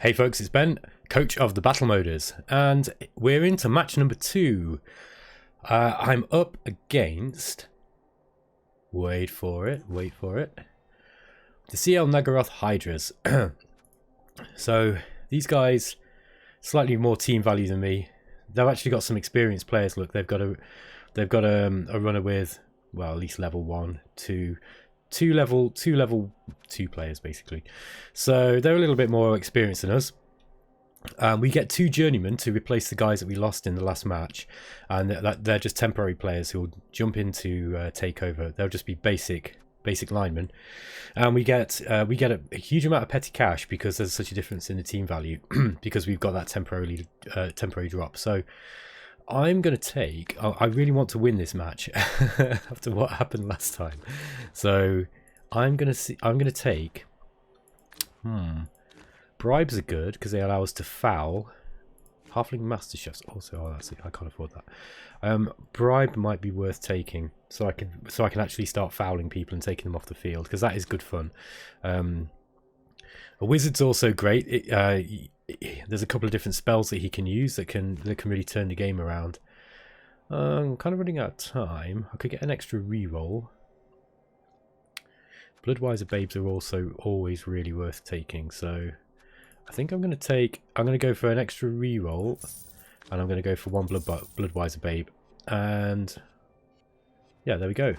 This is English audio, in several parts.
Hey folks, it's Ben, coach of the BATTLEMODERS, and we're into match number 2. I'm up against, wait for it, the CL Naggaroth Hydras. So these guys, slightly more team value than me. They've actually got some experienced players. Look, they've got a runner with, well, at least level 1, 2 level 2 players basically, so they're a little bit more experienced than us. We get 2 journeymen to replace the guys that we lost in the last match, and they're just temporary players who will jump into take over. They'll just be basic linemen, and we get a huge amount of petty cash because there's such a difference in the team value because we've got that temporary drop. So I'm going to take... I really want to win this match after what happened last time. So I'm going to take... Bribes are good because they allow us to foul. Halfling Master Chefs also... Oh, that's it. I can't afford that. Bribe might be worth taking so I can actually start fouling people and taking them off the field, because that is good fun. A Wizard's also great. There's a couple of different spells that he can use that can really turn the game around. I'm kind of running out of time. I could get an extra reroll. Bloodwiser Babes are also always really worth taking, so I think I'm going to go for an extra reroll, and I'm going to go for 1 Bloodwiser Babe, and yeah, there we go.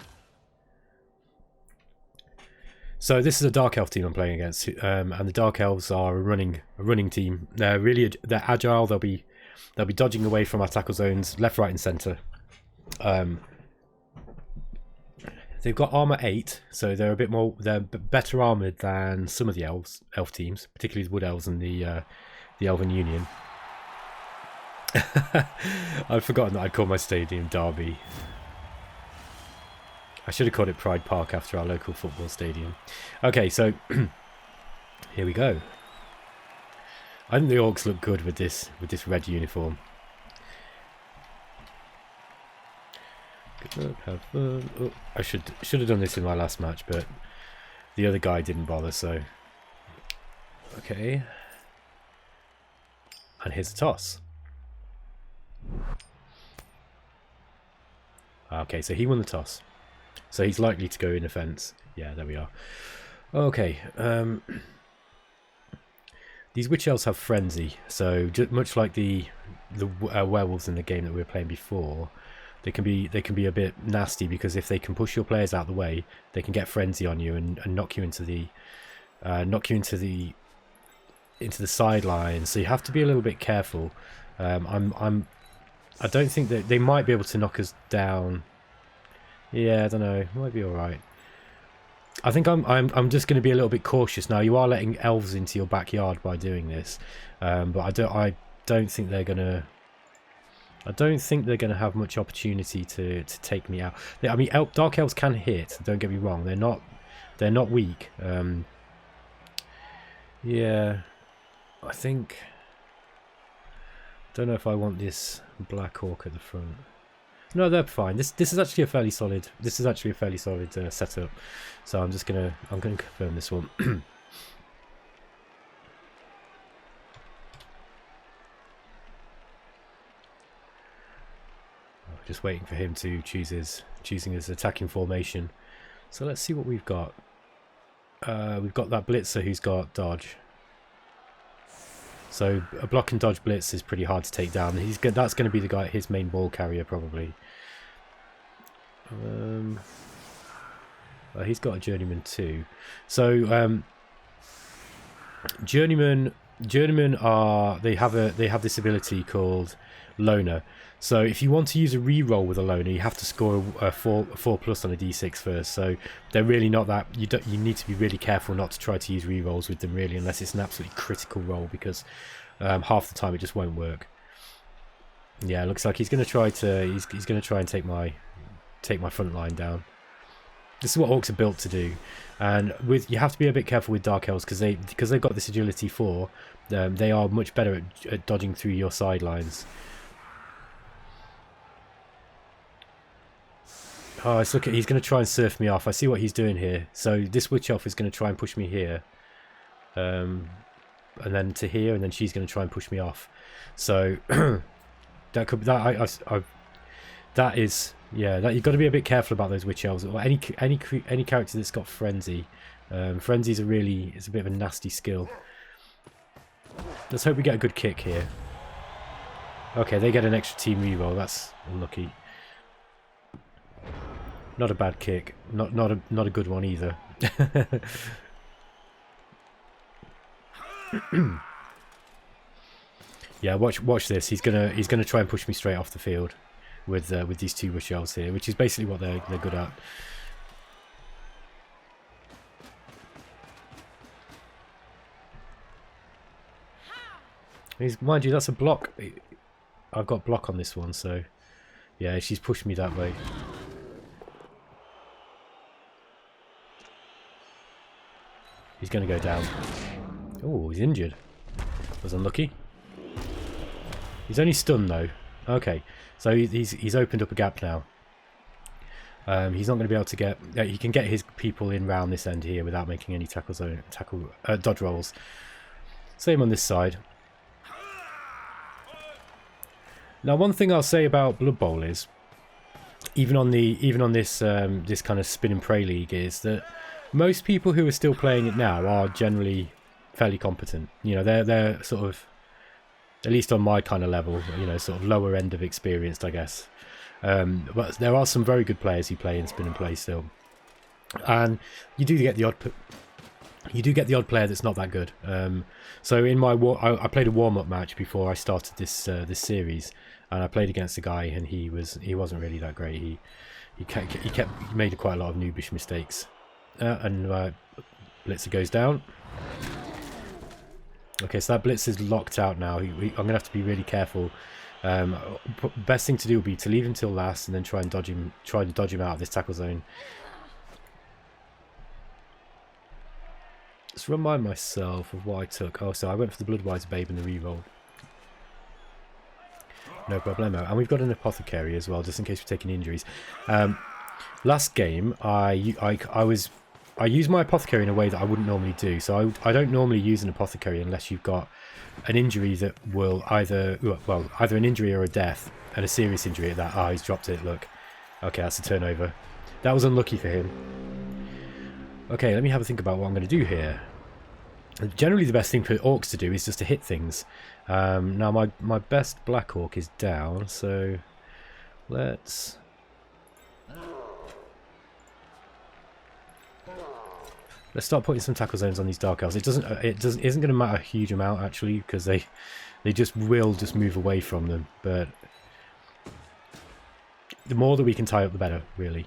So this is a Dark Elf team I'm playing against, and the Dark Elves are a running team. They're agile. They'll be dodging away from our tackle zones, left, right, and centre. They've got armor 8, so they're they're better armored than some of the elf teams, particularly the Wood Elves and the Elven Union. I've forgotten that I'd call my stadium Derby. I should have called it Pride Park after our local football stadium. Okay, so here we go. I think the Orcs look good with this red uniform. Good luck, have fun. Oh, I should have done this in my last match, but the other guy didn't bother, so okay. And here's a toss. Okay, so he won the toss. So he's likely to go in offence. Yeah, there we are. Okay. These Witch Elves have Frenzy, so much like the werewolves in the game that we were playing before, they can be a bit nasty, because if they can push your players out of the way, they can get Frenzy on you and knock you into the sideline. So you have to be a little bit careful. I don't think that they might be able to knock us down. Yeah, I don't know. It might be all right. I think I'm just going to be a little bit cautious now. You are letting elves into your backyard by doing this, but I don't think they're gonna have much opportunity to take me out. I mean, Dark Elves can hit. Don't get me wrong. They're not weak. Yeah, I think. Don't know if I want this Black Hawk at the front. No, they're fine. This is actually a fairly solid. Setup. So I'm gonna confirm this one. Just waiting for him to choosing his attacking formation. So let's see what we've got. We've got that Blitzer who's got dodge. So a block and dodge blitz is pretty hard to take down. That's going to be the guy, his main ball carrier probably. He's got a journeyman too. So journeymen have this ability called loner. So if you want to use a reroll with a loner, you have to score a 4+ on a d6 first. So they're really not that. You need to be really careful not to try to use rerolls with them, really, unless it's an absolutely critical roll, because half the time it just won't work. Yeah, it looks like he's going to try and take my front line down. This is what Orcs are built to do, and you have to be a bit careful with Dark Elves because they've got this agility 4. They are much better at dodging through your sidelines. Oh, let's look at. He's going to try and surf me off. I see what he's doing here. So this Witch Elf is going to try and push me here. and then to here, and then she's going to try and push me off. So that could that is, yeah, that you've got to be a bit careful about those witch elves, or any character that's got frenzy. Frenzy's it's a bit of a nasty skill. Let's hope we get a good kick here. Okay, they get an extra team reroll. That's unlucky. Not a bad kick. Not a good one either. Yeah, watch this. He's gonna try and push me straight off the field with these two witch elves here, which is basically what they're good at. Mind you, that's a block. I've got block on this one, so yeah, she's pushed me that way. He's going to go down. Oh, he's injured. Was unlucky. He's only stunned though. Okay, so he's opened up a gap now. He's not going to be able to get. He can get his people in round this end here without making any dodge rolls. Same on this side. Now, one thing I'll say about Blood Bowl is, even on this this kind of spin and pray league, is that most people who are still playing it now are generally fairly competent. You know, they're sort of, at least on my kind of level, you know, sort of lower end of experienced, I guess. But there are some very good players who play in spin and play still, and you do get the odd player that's not that good. So in my I played a warm-up match before I started this series, and I played against a guy, and he wasn't really that great. He made quite a lot of noobish mistakes, and Blitzer goes down. Okay, so that Blitz is locked out now. I'm gonna have to be really careful. Best thing to do would be to leave him till last, and then try to dodge him out of this tackle zone. Let's remind myself of what I took. Oh, so I went for the Bloodwise Babe and the reroll. No problemo. And we've got an Apothecary as well, just in case we're taking injuries. Last game, I used my Apothecary in a way that I wouldn't normally do. So I don't normally use an Apothecary unless you've got an injury that will either an injury or a death, and a serious injury at that. Ah, he's dropped it, look. Okay, that's a turnover. That was unlucky for him. Okay, let me have a think about what I'm going to do here. Generally, the best thing for orcs to do is just to hit things. Now, my best Black Orc is down, so let's start putting some tackle zones on these Dark Elves. It isn't going to matter a huge amount actually, because they will move away from them. But the more that we can tie up, the better, really.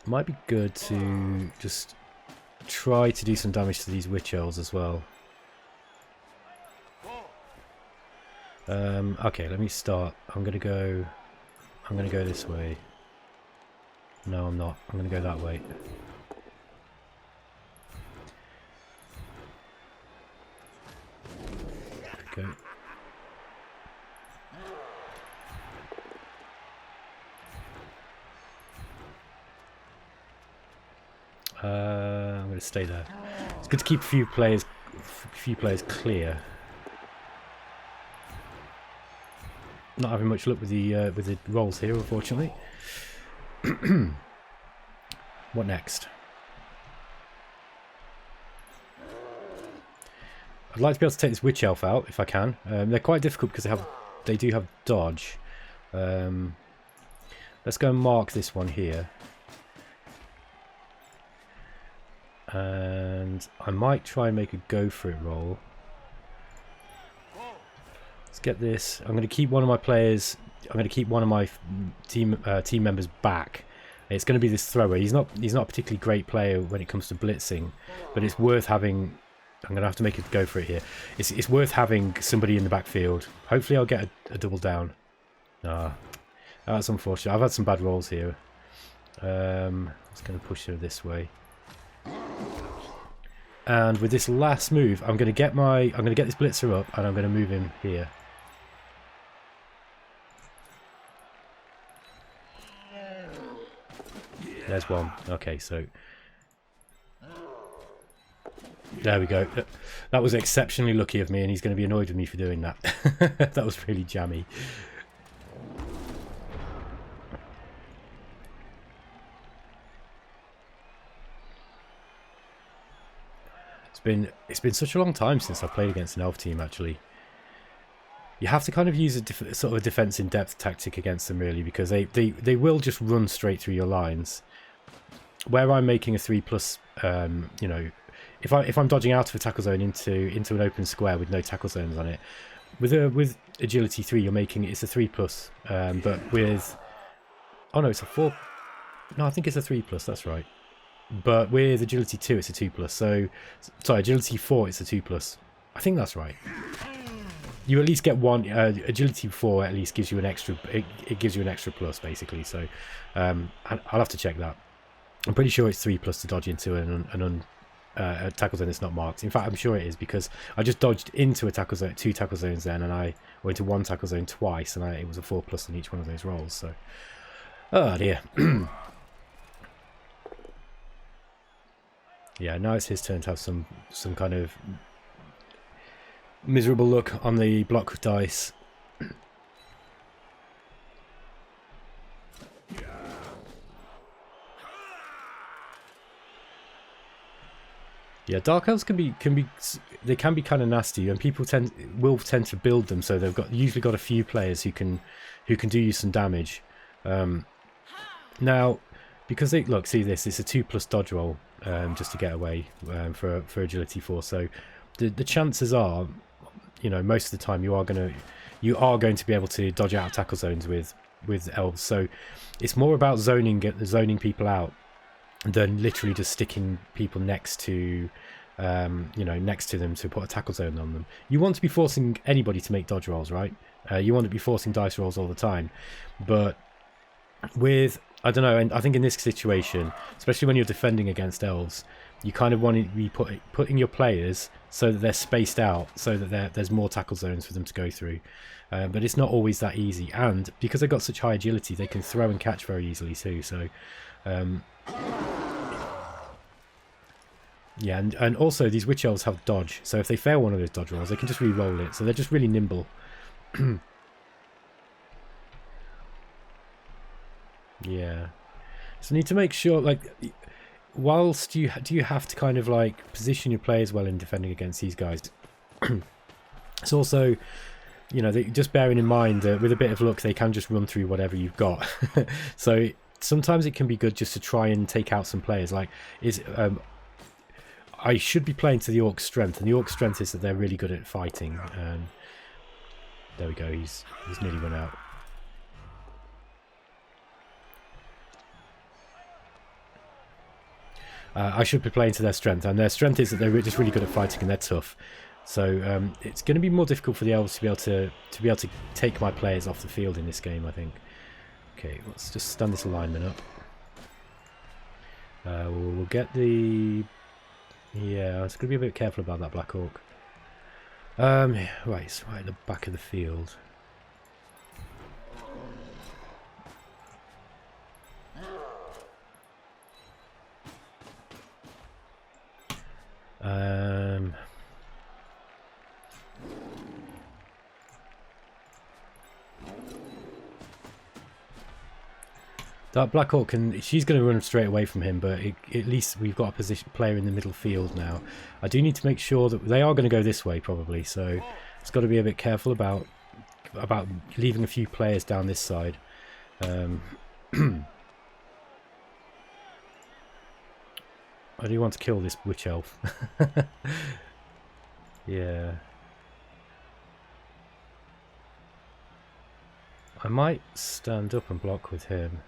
Might be good to just try to do some damage to these Witch Elves as well. Okay, let me start. I'm gonna go this way. No, I'm not. I'm gonna go that way. Okay. I'm going to stay there. It's good to keep a few players clear. Not having much luck with the rolls here, unfortunately. What next? I'd like to be able to take this Witch Elf out if I can. They're quite difficult because they do have dodge. Let's go and mark this one here. And I might try and make a go for it roll. Let's get this. I'm going to keep one of my players. I'm going to keep one of my team members back. It's going to be this thrower. He's not a particularly great player when it comes to blitzing, but it's worth having. I'm going to have to make a go for it here. It's worth having somebody in the backfield. Hopefully, I'll get a double down. That's unfortunate. I've had some bad rolls here. I'm just going to push her this way. And with this last move, I'm going to get this blitzer up, and I'm going to move him here. There's one. Okay, so There we go. That was exceptionally lucky of me, and he's going to be annoyed with me for doing that. That was really jammy. It's been such a long time since I've played against an elf team, actually. You have to kind of use a sort of defense in depth tactic against them, really, because they will just run straight through your lines. Where I'm making a 3+, you know, if I'm dodging out of a tackle zone into an open square with no tackle zones on it, with agility 3 you're making it's a 3+, but with no, it's a 4. No, I think it's a 3+. That's right. But with agility 2 it's a 2+. So sorry, agility 4 it's a 2+. I think that's right. You at least get one. Agility 4 at least gives you an extra. It gives you an extra plus, basically. So I'll have to check that. I'm pretty sure it's 3+ to dodge into a tackle zone that's not marked. In fact, I'm sure it is, because I just dodged into a tackle zone, 2 tackle zones then, and I went to 1 tackle zone twice, and it was a 4+ on each one of those rolls. So, oh dear. Yeah, now it's his turn to have some kind of miserable luck on the block dice. Yeah, dark elves can be kind of nasty, and people will tend to build them so they've usually got a few players who can do you some damage. Now, because see this, it's a 2+ dodge roll, just to get away, for agility 4. So the chances are, you know, most of the time you are going to be able to dodge out of tackle zones with elves. So it's more about zoning people out than literally just sticking people next to, you know, next to them to put a tackle zone on them. You want to be forcing anybody to make dodge rolls, right? You want to be forcing dice rolls all the time, but with, I don't know, and I think in this situation, especially when you're defending against elves, you kind of want to be putting your players so that they're spaced out, so that there's more tackle zones for them to go through. But it's not always that easy, and because they've got such high agility, they can throw and catch very easily too. So, yeah, and also these witch elves have dodge, so if they fail one of those dodge rolls, they can just re-roll it. So they're just really nimble. Yeah, so you need to make sure, like, whilst do you have to kind of like position your players well in defending against these guys. It's also, you know, just bearing in mind that with a bit of luck they can just run through whatever you've got. So sometimes it can be good just to try and take out some players. Like, I should be playing to the orc's strength, and the orc's strength is that they're really good at fighting. There we go, he's nearly run out. I should be playing to their strength, and their strength is that they're just really good at fighting and they're tough. So it's going to be more difficult for the elves to be able to take my players off the field in this game, I think. Okay, let's just stand this alignment up. We'll get the... Yeah, it's going to be a bit careful about that Black Orc. Right, it's right at the back of the field. That Black Orc she's going to run straight away from him, but at least we've got a player in the middle field now. I do need to make sure that they are going to go this way probably, so it's got to be a bit careful about leaving a few players down this side. I do want to kill this witch elf. Yeah. I might stand up and block with him.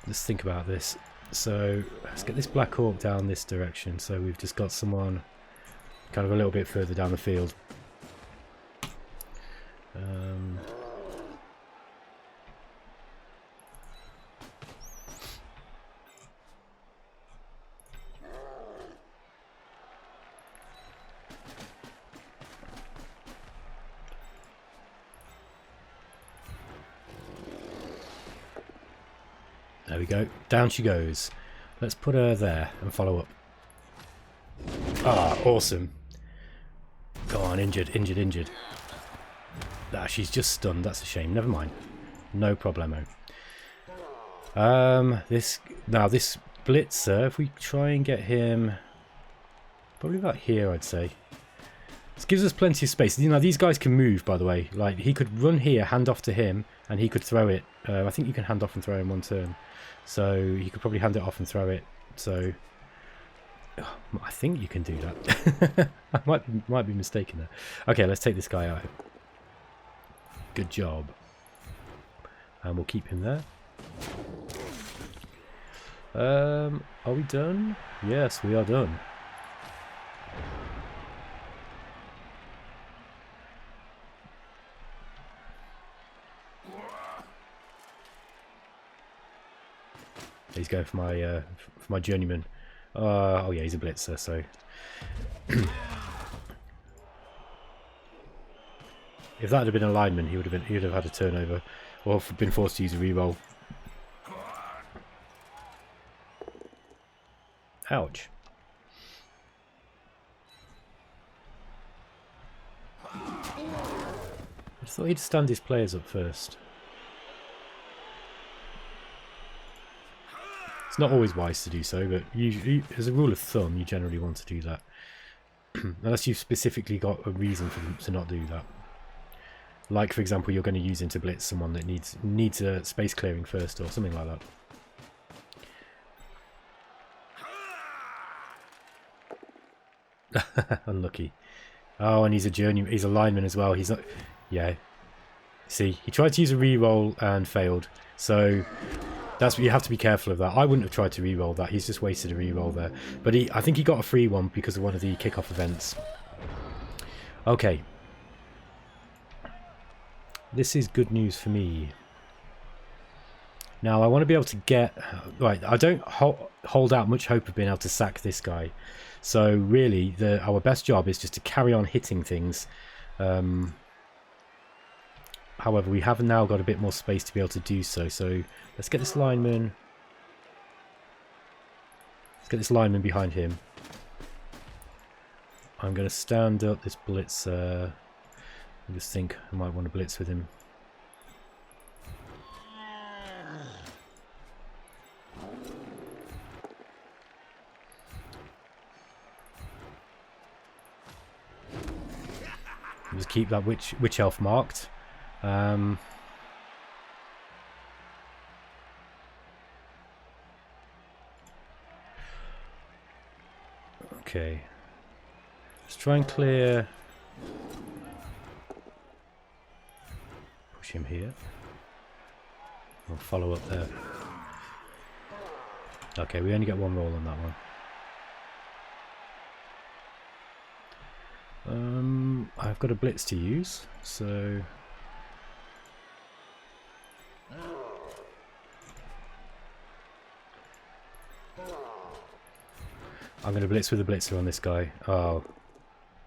Let's think about this. So let's get this Black Orc down this direction. So we've just got someone kind of a little bit further down the field. There we go. Down she goes. Let's put her there and follow up. Ah, awesome. Go on, injured, injured, injured. Ah, she's just stunned. That's a shame. Never mind. No problemo. This Blitzer, if we try and get him probably about here, I'd say. This gives us plenty of space. You know, these guys can move, by the way. Like, he could run here, hand off to him, and he could throw it. I think you can hand off and throw in one turn. So he could probably hand it off and throw it. So I think you can do that. I might be mistaken there. Okay, let's take this guy out. Good job. And we'll keep him there. Are we done? Yes, we are done. He's going for my journeyman. Oh yeah, he's a blitzer, so if that had been a lineman, he would have had a turnover, or been forced to use a reroll. Ouch. I just thought he'd stand his players up first. It's not always wise to do so, but usually, as a rule of thumb, you generally want to do that. Unless you've specifically got a reason for them to not do that. Like, for example, you're going to use him to blitz someone that needs a space clearing first, or something like that. Unlucky. Oh, and he's a lineman as well. He's not. Yeah. See, he tried to use a reroll and failed. So that's what you have to be careful of that. I wouldn't have tried to reroll that. He's just wasted a reroll there. But I think he got a free one because of one of the kickoff events. Okay. This is good news for me. Now I want to be able to get right. I don't hold out much hope of being able to sack this guy. So really, our best job is just to carry on hitting things. However, we have now got a bit more space to be able to do so. So let's get this lineman. Let's get this lineman behind him. I'm going to stand up this blitzer. I just think I might want to blitz with him. Just keep that witch elf marked. Okay. Let's try and clear. Push him here. We'll follow up there. Okay, we only get one roll on that one. I've got a blitz to use, so I'm going to blitz with a blitzer on this guy. Oh,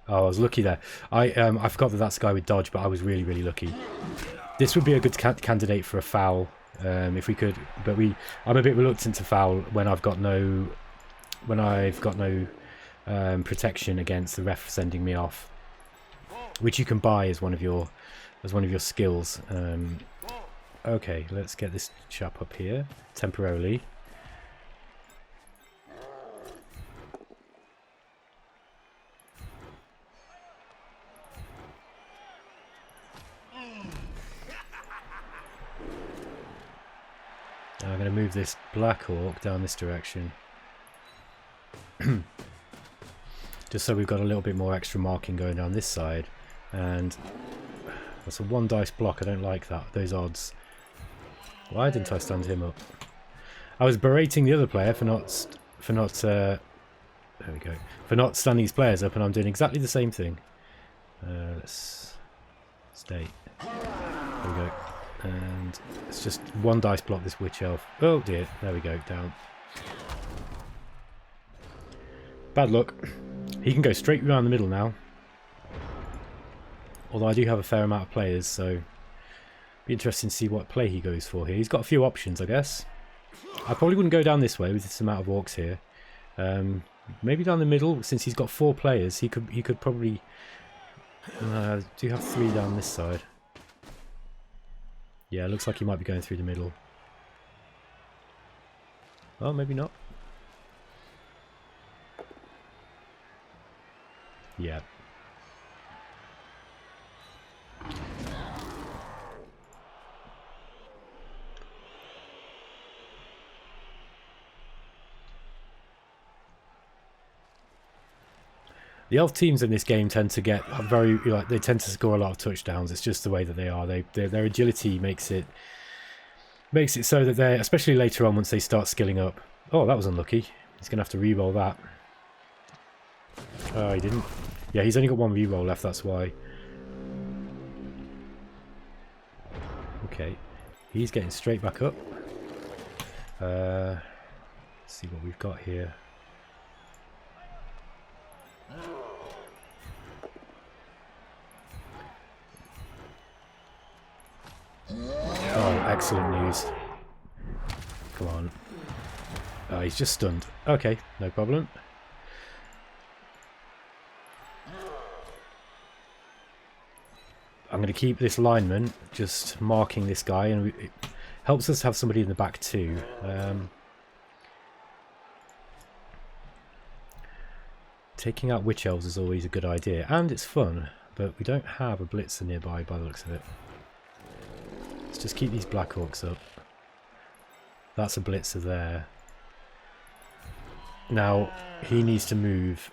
I was lucky there. I forgot that that's the guy with dodge, but I was really, really lucky. This would be a good candidate for a foul if we could, but I'm a bit reluctant to foul when I've got no protection against the ref sending me off, which you can buy as one of your skills. Okay, let's get this chap up here temporarily. I'm going to move this Black Hawk down this direction. Just so we've got a little bit more extra marking going down this side. And that's a 1 dice block. I don't like that. Those odds. Why didn't I stand him up? I was berating the other player for not there we go, for not standing his players up, and I'm doing exactly the same thing. Let's stay. There we go. And it's just 1 dice block this witch elf. Oh dear, there we go, down. Bad luck. He can go straight around the middle now. Although I do have a fair amount of players, so be interesting to see what play he goes for here. He's got a few options, I guess. I probably wouldn't go down this way with this amount of orcs here. Maybe down the middle, since he's got 4 players, he could probably do have 3 down this side. Yeah, looks like he might be going through the middle. Oh, maybe not. Yeah. The elf teams in this game tend to get very, like, they tend to score a lot of touchdowns. It's just the way that they are. Their agility makes it so that they're, especially later on once they start skilling up. Oh, that was unlucky. He's gonna have to re-roll that. Oh, he didn't. Yeah, he's only got 1 re-roll left. That's why. Okay, he's getting straight back up. Let's see what we've got here. Oh, excellent news. Come on. Oh, he's just stunned. Okay, no problem. I'm going to keep this lineman just marking this guy, and it helps us have somebody in the back too. Taking out witch elves is always a good idea, and it's fun, but we don't have a blitzer nearby by the looks of it. Let's just keep these Black Orcs up. That's a blitzer there. Now, he needs to move.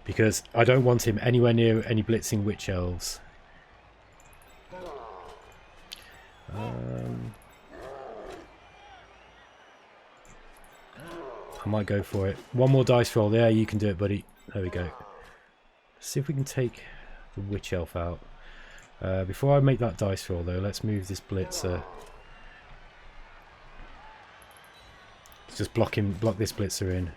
Because I don't want him anywhere near any blitzing witch elves. I might go for it. 1 more dice roll. There, you can do it, buddy. There we go. Let's see if we can take the witch elf out. Before I make that dice roll, though, let's move this blitzer. Let's just block this blitzer in.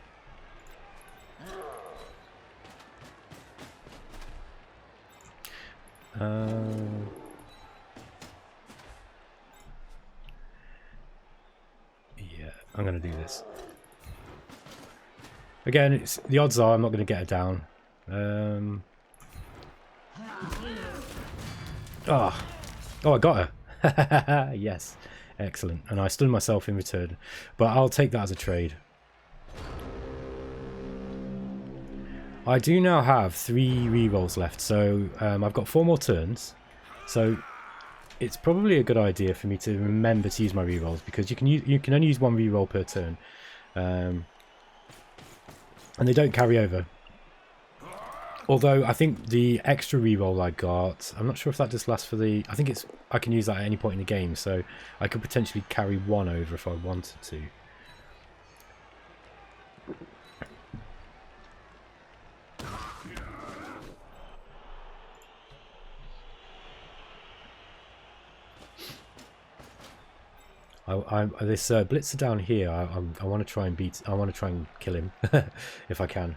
Yeah, I'm going to do this. Again, the odds are I'm not going to get her down. Oh, I got her. Yes, excellent. And I stunned myself in return. But I'll take that as a trade. I do now have 3 rerolls left, so I've got 4 more turns. So it's probably a good idea for me to remember to use my rerolls, because you can only use 1 reroll per turn, and they don't carry over. Although I think the extra reroll I got, I'm not sure if that just lasts for the. I think I can use that at any point in the game, so I could potentially carry 1 over if I wanted to. This blitzer down here, I want to try and beat. I want to try and kill him if I can.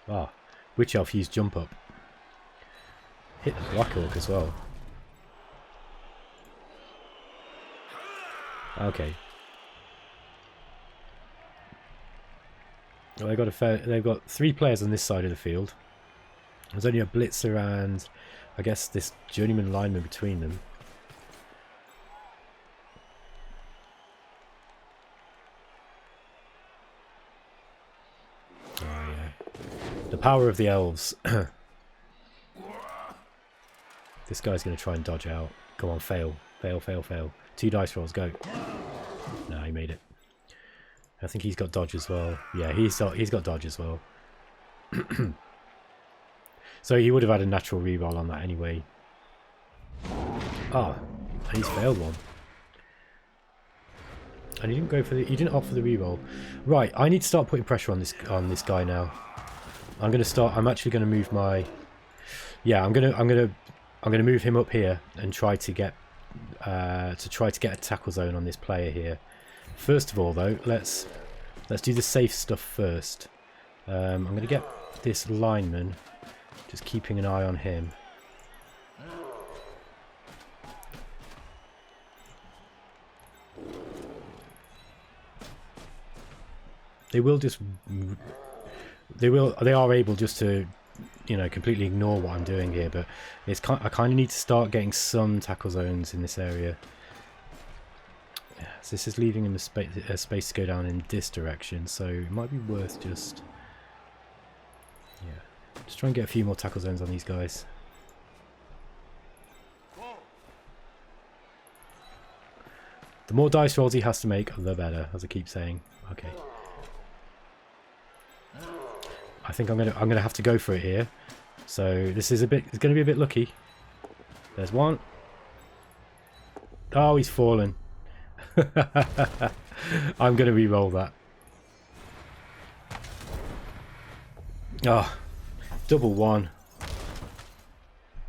Ah, witch elf used jump up. Hit the Black Orc as well. Okay. Well, they've got 3 players on this side of the field. There's only a blitzer and I guess this journeyman lineman between them. The power of the elves. This guy's going to try and dodge out. Come on, fail. Fail, fail, fail. 2 dice rolls, go. No, he made it. I think he's got dodge as well. Yeah, he's got dodge as well. So he would have had a natural reroll on that anyway. Ah, he's failed one. And he didn't go for the. He didn't opt for the reroll. Right, I need to start putting pressure on this guy now. I'm going to start. I'm actually going to move my. Yeah, I'm going to move him up here and try to get a tackle zone on this player here. First of all, though, let's do the safe stuff first. I'm going to get this lineman, just keeping an eye on him. they will just they are able just to, you know, completely ignore what I'm doing here. But it's I kind of need to start getting some tackle zones in this area. So this is leaving him a space to go down in this direction, so it might be worth just try and get a few more tackle zones on these guys. The more dice rolls he has to make, the better, as I keep saying. Okay. I think I'm gonna have to go for it here. So this is it's gonna be a bit lucky. There's one. Oh, he's fallen. I'm gonna re-roll that. Oh, double one.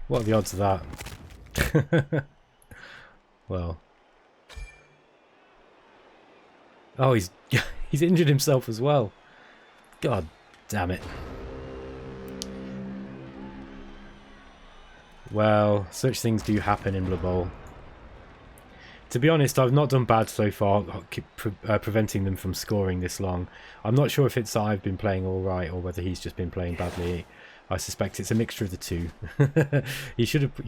What are the odds of that? Well. Oh, he's injured himself as well. God damn it. Well, such things do happen in Blood Bowl. To be honest, I've not done bad so far, preventing them from scoring this long. I'm not sure if it's I've been playing alright or whether he's just been playing badly. I suspect it's a mixture of the two. He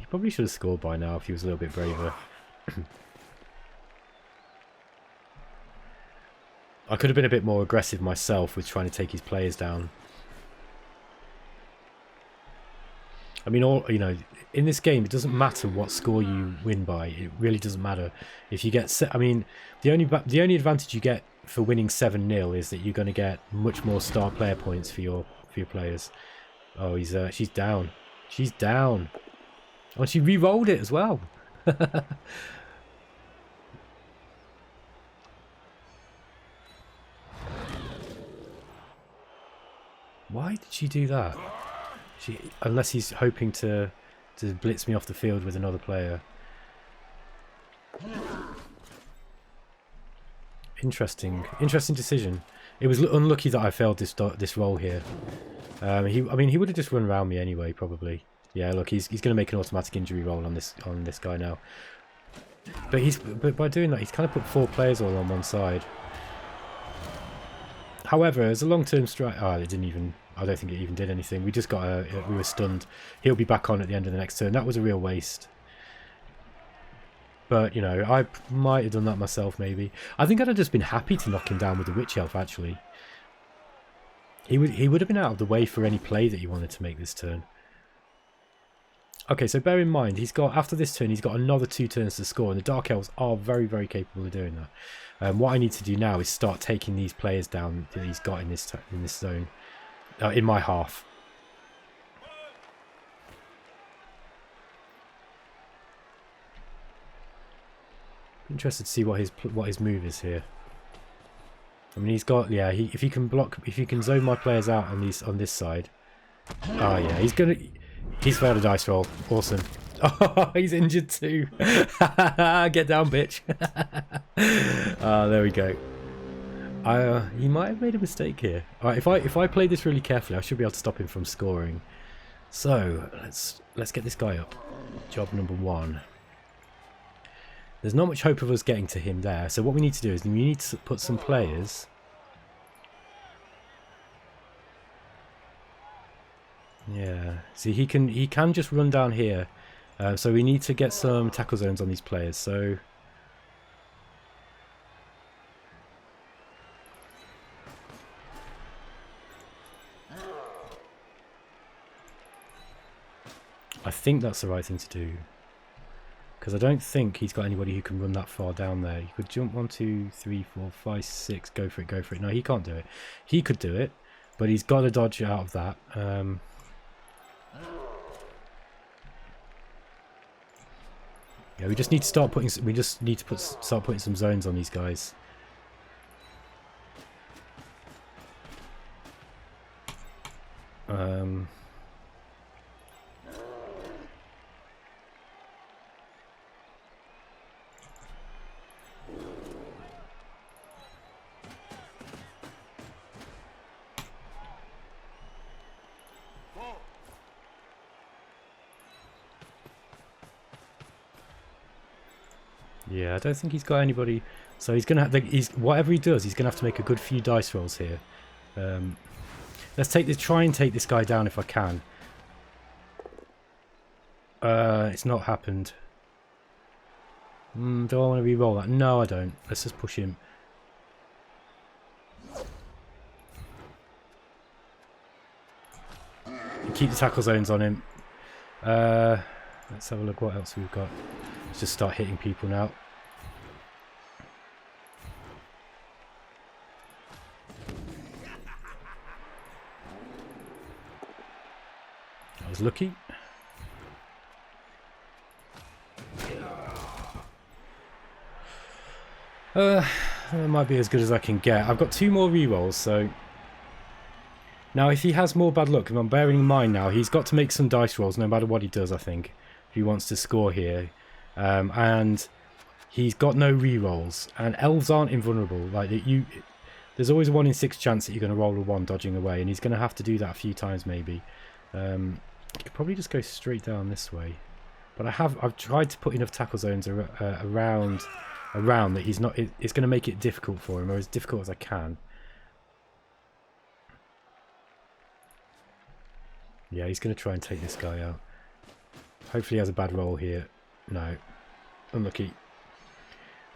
probably should have scored by now if he was a little bit braver. I could have been a bit more aggressive myself with trying to take his players down. I mean, you know, in this game, it doesn't matter what score you win by. It really doesn't matter. If you get, I mean, the only advantage you get for winning 7-0 is that you're going to get much more star player points for your players. Oh, she's down. She's down. Oh, she re-rolled it as well. Why did she do that? Unless he's hoping to blitz me off the field with another player. Interesting decision. It was unlucky that I failed this roll here. I mean, he would have just run around me anyway, probably. Yeah, look, he's going to make an automatic injury roll on this guy now. But by doing that, he's kind of put 4 players all on one side. However, as a long-term strike, I don't think it even did anything. We just got we were stunned. He'll be back on at the end of the next turn. That was a real waste. But, you know, I might have done that myself, maybe. I think I'd have just been happy to knock him down with the Witch Elf, actually. He would have been out of the way for any play that he wanted to make this turn. Okay, so bear in mind, after this turn, he's got another 2 turns to score, and the Dark Elves are very, very capable of doing that. What I need to do now is start taking these players down that he's got in this zone, in my half. Interested to see what his move is here. I mean, he's got if he can zone my players out on this side. Oh yeah, he's failed a dice roll. Awesome. Oh, he's injured too. Get down, bitch. There we go. He might have made a mistake here. All right, if I play this really carefully, I should be able to stop him from scoring. So let's get this guy up. Job number 1. There's not much hope of us getting to him there. So what we need to do is we need to put some players. Yeah. See, he can just run down here. So we need to get some tackle zones on these players. So I think that's the right thing to do. Because I don't think he's got anybody who can run that far down there. You could jump 1, 2, 3, 4, 5, 6. Go for it. No, he can't do it. He could do it, but he's got to dodge out of that. Yeah, we just need to start putting. Start putting some zones on these guys. Yeah, I don't think he's got anybody. So he's gonna have whatever he does, he's gonna have to make a good few dice rolls here. Let's try and take this guy down if I can. It's not happened. Do I want to re-roll that? No, I don't. Let's just push him. Keep the tackle zones on him. Let's have a look what else we've got. Let's just start hitting people now. I was lucky. That might be as good as I can get. I've got 2 more rerolls, so... Now, if he has more bad luck, and I'm bearing in mind now, he's got to make some dice rolls no matter what he does, I think, if he wants to score here. And he's got no rerolls, and elves aren't invulnerable. Like there's always a 1 in 6 chance that you're going to roll a 1 dodging away, and he's going to have to do that a few times maybe. He could probably just go straight down this way, but I've tried to put enough tackle zones around that he's not. It's going to make it difficult for him, or as difficult as I can. Yeah, he's going to try and take this guy out. Hopefully he has a bad roll here. No. Unlucky.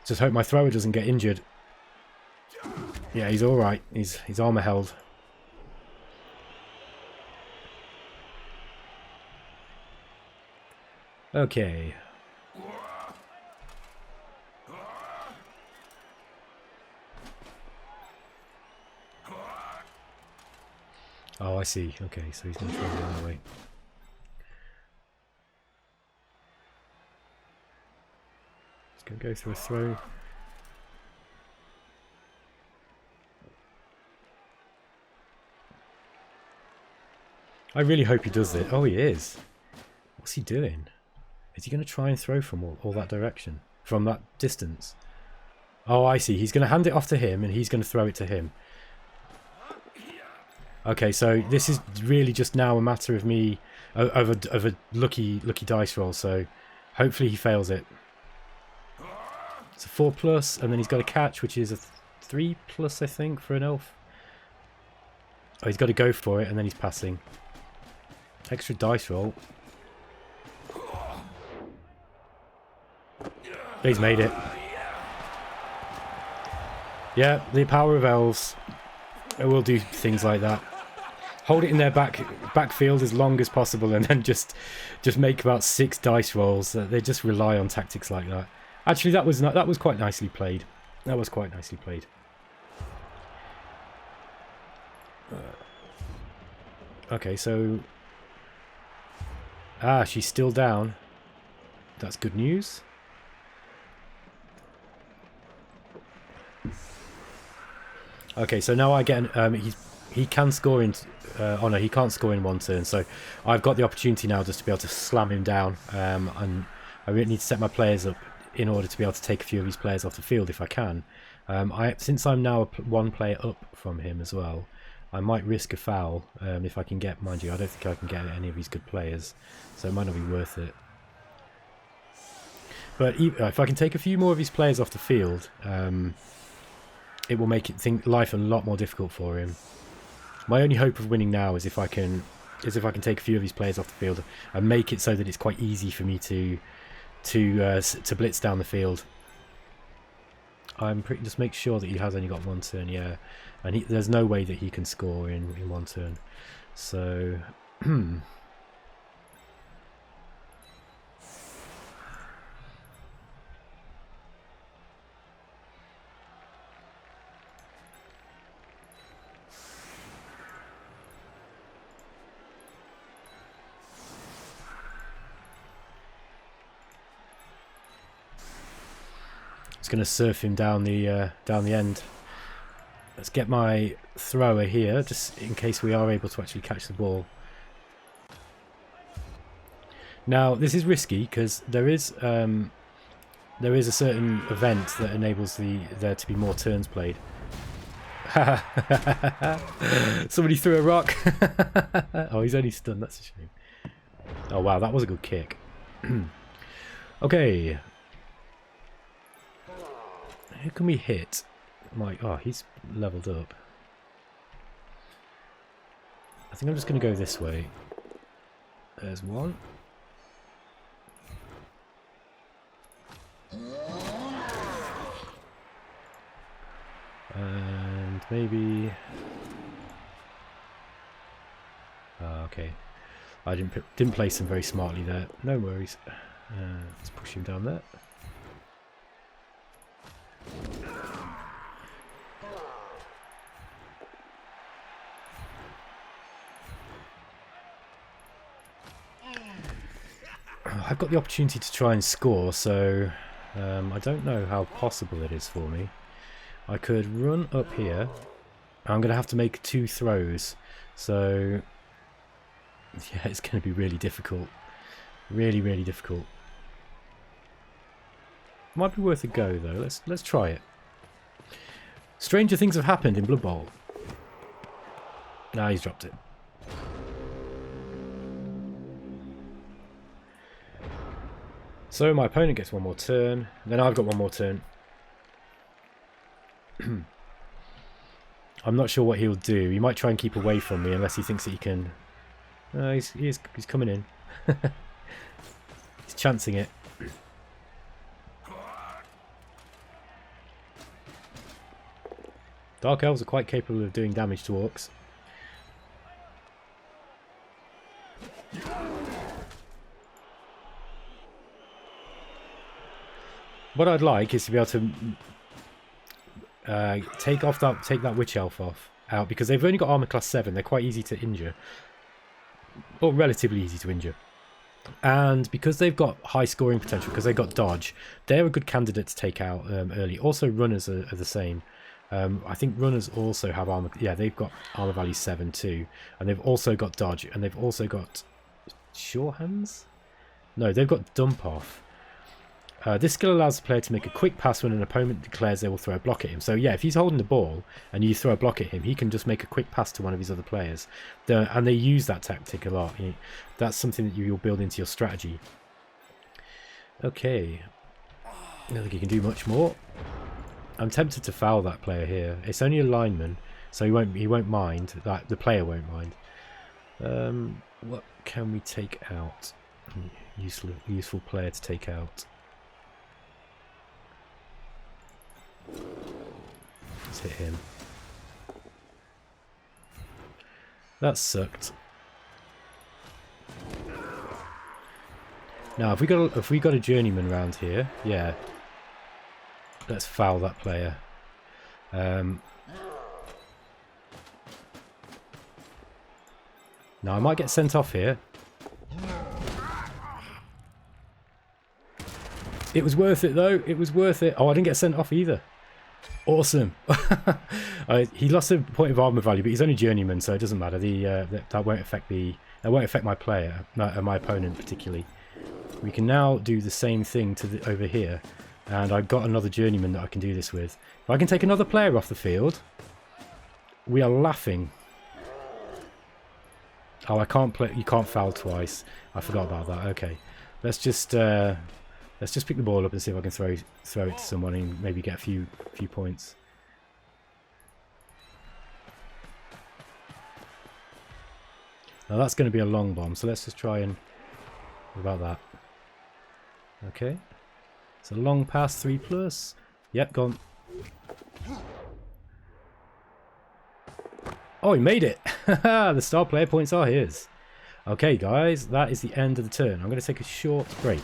Just hope my thrower doesn't get injured. Yeah, he's alright. He's armor held. Okay. Oh, I see. Okay, so he's going to try and run away. He's going to go through a throw. I really hope he does it. Oh, he is. What's he doing? Is he going to try and throw from all that direction? From that distance? Oh, I see. He's going to hand it off to him, and he's going to throw it to him. Okay, so this is really just now a matter of me of a lucky dice roll. So hopefully he fails it. It's a 4+, and then he's got a catch, which is a 3+, I think, for an elf. Oh, he's got to go for it, and then he's passing. Extra dice roll. He's made it. Yeah, the power of elves. It will do things like that. Hold it in their backfield as long as possible, and then just make about 6 dice rolls. They just rely on tactics like that. Actually, that was quite nicely played. That was quite nicely played. Okay, so she's still down. That's good news. Okay, so now I get he can score in. Oh no, he can't score in 1 turn. So I've got the opportunity now just to be able to slam him down. And I really need to set my players up in order to be able to take a few of his players off the field if I can. Since I'm now 1 player up from him as well, I might risk a foul if I can get. Mind you, I don't think I can get any of his good players, so it might not be worth it. But if I can take a few more of his players off the field, it will make life a lot more difficult for him. My only hope of winning now is if I can take a few of his players off the field and make it so that it's quite easy for me to blitz down the field. Just make sure that he has only got 1 turn, yeah, and there's no way that he can score in 1 turn. So it's going to surf him down the end. Let's get my thrower here, just in case we are able to actually catch the ball. Now this is risky because there is a certain event that enables there to be more turns played. Somebody threw a rock. Oh, he's only stunned. That's a shame. Oh wow, that was a good kick. Okay. Who can we hit? Like, oh, he's leveled up. I think I'm just going to go this way. There's one. And maybe... okay. I didn't place him very smartly there. No worries. Let's push him down there. I've got the opportunity to try and score, so I don't know how possible it is for me. I could run up here. I'm going to have to make 2 throws, so yeah, it's going to be really difficult. Really, really difficult. Might be worth a go though. Let's try it. Stranger things have happened in Blood Bowl. Nah, he's dropped it. So my opponent gets 1 more turn, then I've got 1 more turn. I'm not sure what he'll do. He might try and keep away from me unless he thinks that he can... he's coming in. He's chancing it. Dark Elves are quite capable of doing damage to orcs. What I'd like is to be able to take that Witch Elf out, because they've only got armor class 7. They're quite easy to injure, or relatively easy to injure. And because they've got high scoring potential, because they've got dodge, they're a good candidate to take out early. Also, runners are the same. I think runners also have armor. Yeah, they've got armor value 7 too, and they've also got dodge, and they've also got sure hands. No, they've got dump off. This skill allows the player to make a quick pass when an opponent declares they will throw a block at him. So yeah, if he's holding the ball and you throw a block at him, he can just make a quick pass to one of his other players. And they use that tactic a lot. That's something that you'll build into your strategy. Okay. I don't think he can do much more. I'm tempted to foul that player here. It's only a lineman, so he won't mind. The player won't mind. What can we take out? Useful player to take out. Let's hit him. That sucked. Now, if we got a journeyman around here, yeah, let's foul that player. Now I might get sent off here. It was worth it though. It was worth it. Oh, I didn't get sent off either. Awesome. He lost a point of armor value, but he's only journeyman, so it doesn't matter. That won't affect my player, my opponent particularly. We can now do the same thing to over here, and I've got another journeyman that I can do this with. If I can take another player off the field, we are laughing. Oh, I can't play. You can't foul twice. I forgot about that. Okay, let's just pick the ball up and see if I can throw it to someone and maybe get a few points. Now that's going to be a long bomb, so let's just try and... What about that? Okay. It's a long pass, 3+. Yep, gone. Oh, he made it! The star player points are his. Okay, guys, that is the end of the turn. I'm going to take a short break.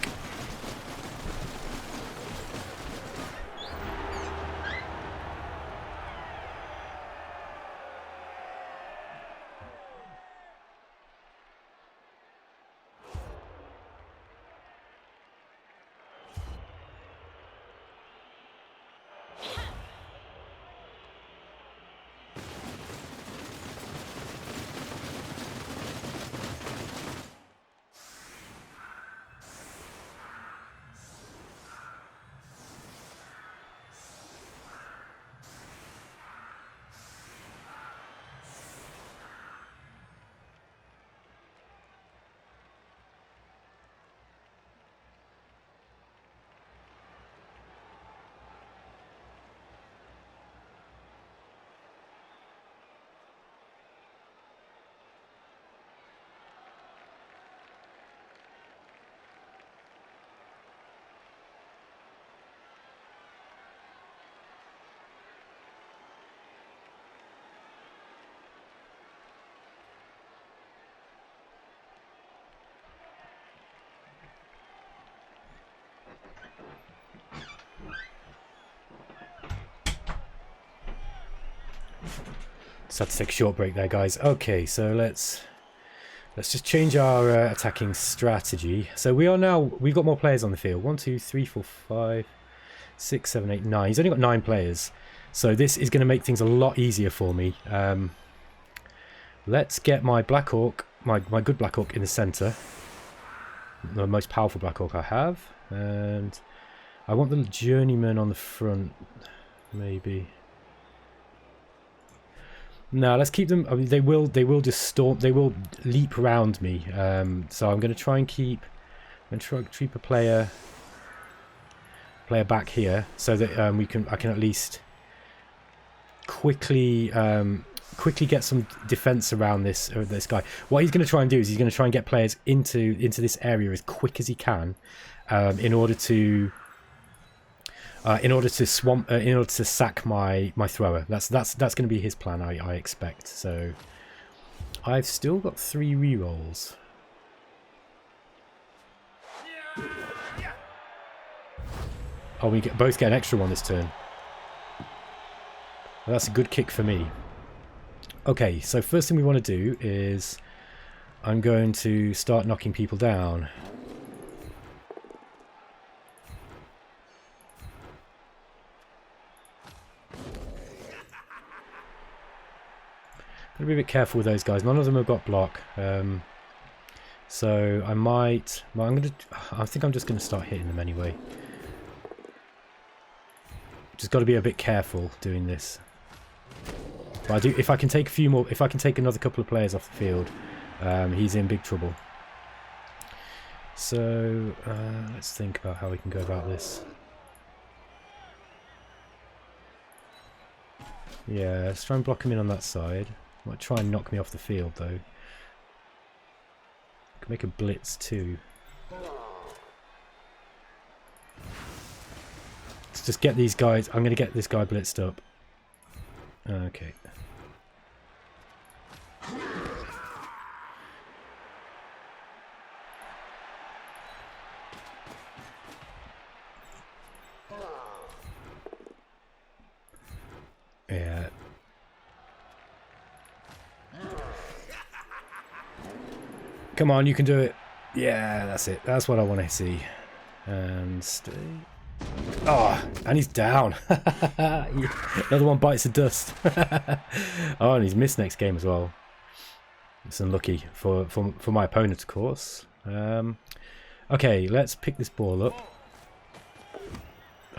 Just had to take a short break there, guys. Okay, so let's just change our attacking strategy. So we've got more players on the field. 1, 2, 3, 4, 5, 6, 7, 8, 9. He's only got 9 players. So this is going to make things a lot easier for me. Let's get my Black Hawk, my good Black Hawk in the centre. The most powerful Black Hawk I have. And I want the Journeyman on the front, maybe. No, let's keep them. I mean, they will just storm. They will leap around me. So I'm going to try and keep. I'm going to try to keep a player back here, so that I can at least quickly get some defense around this guy. What he's going to try and do is he's going to try and get players into this area as quick as he can, in order to sack my thrower. That's going to be his plan, I expect. So I've still got 3 rerolls. Oh, we both get an extra one this turn. Well, that's a good kick for me. Okay, so first thing we want to do is I'm going to start knocking people down. Gotta be a bit careful with those guys. None of them have got block. So I might. Well, I think I'm just going to start hitting them anyway. Just got to be a bit careful doing this. But I do. If I can take a few more. If I can take another couple of players off the field, he's in big trouble. So let's think about how we can go about this. Yeah, let's try and block him in on that side. Might try and knock me off the field though. Can make a blitz too. Let's just get these guys. I'm going to get this guy blitzed up. Okay. Yeah. Come on, you can do it. Yeah, that's it. That's what I want to see. And stay. Oh, and he's down. Another one bites the dust. Oh, and he's missed next game as well. It's unlucky for my opponent, of course. Okay, let's pick this ball up.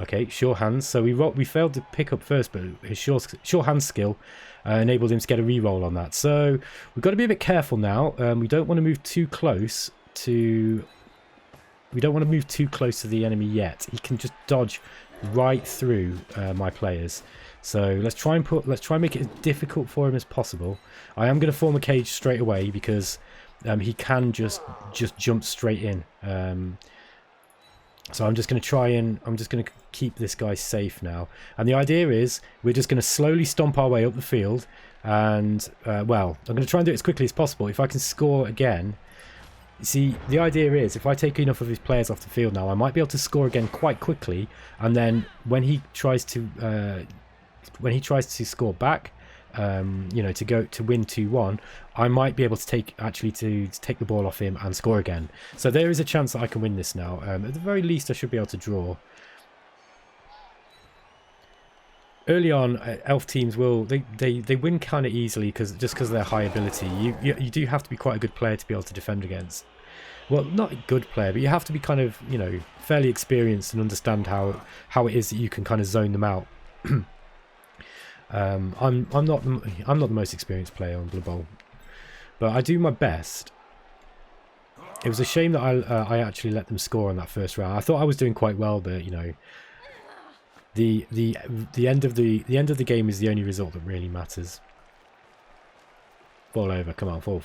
Okay, sure hands. So we failed to pick up first, but his sure hand skill enabled him to get a reroll on that. So we've got to be a bit careful now. We don't want to move too close to. We don't want to move too close to the enemy yet. He can just dodge right through my players. So let's try and make it as difficult for him as possible. I am going to form a cage straight away because he can just jump straight in. So I'm just going to keep this guy safe now. And the idea is we're just going to slowly stomp our way up the field. And well, I'm going to try and do it as quickly as possible. If I can score again. See, the idea is if I take enough of his players off the field now, I might be able to score again quite quickly, and then when he tries to score back, you know, to win 2-1, I might be able to take the ball off him and score again. So there is a chance that I can win this now. At the very least, I should be able to draw. Early on, elf teams they win kind of easily because of their high ability. You do have to be quite a good player to be able to defend against. Well, not a good player, but you have to be kind of, you know, fairly experienced and understand how it is that you can kind of zone them out. I'm not the most experienced player on Blood Bowl, but I do my best. It was a shame that I actually let them score on that first round. I thought I was doing quite well, but you know. The end of the game is the only result that really matters. Fall over, come on, fall.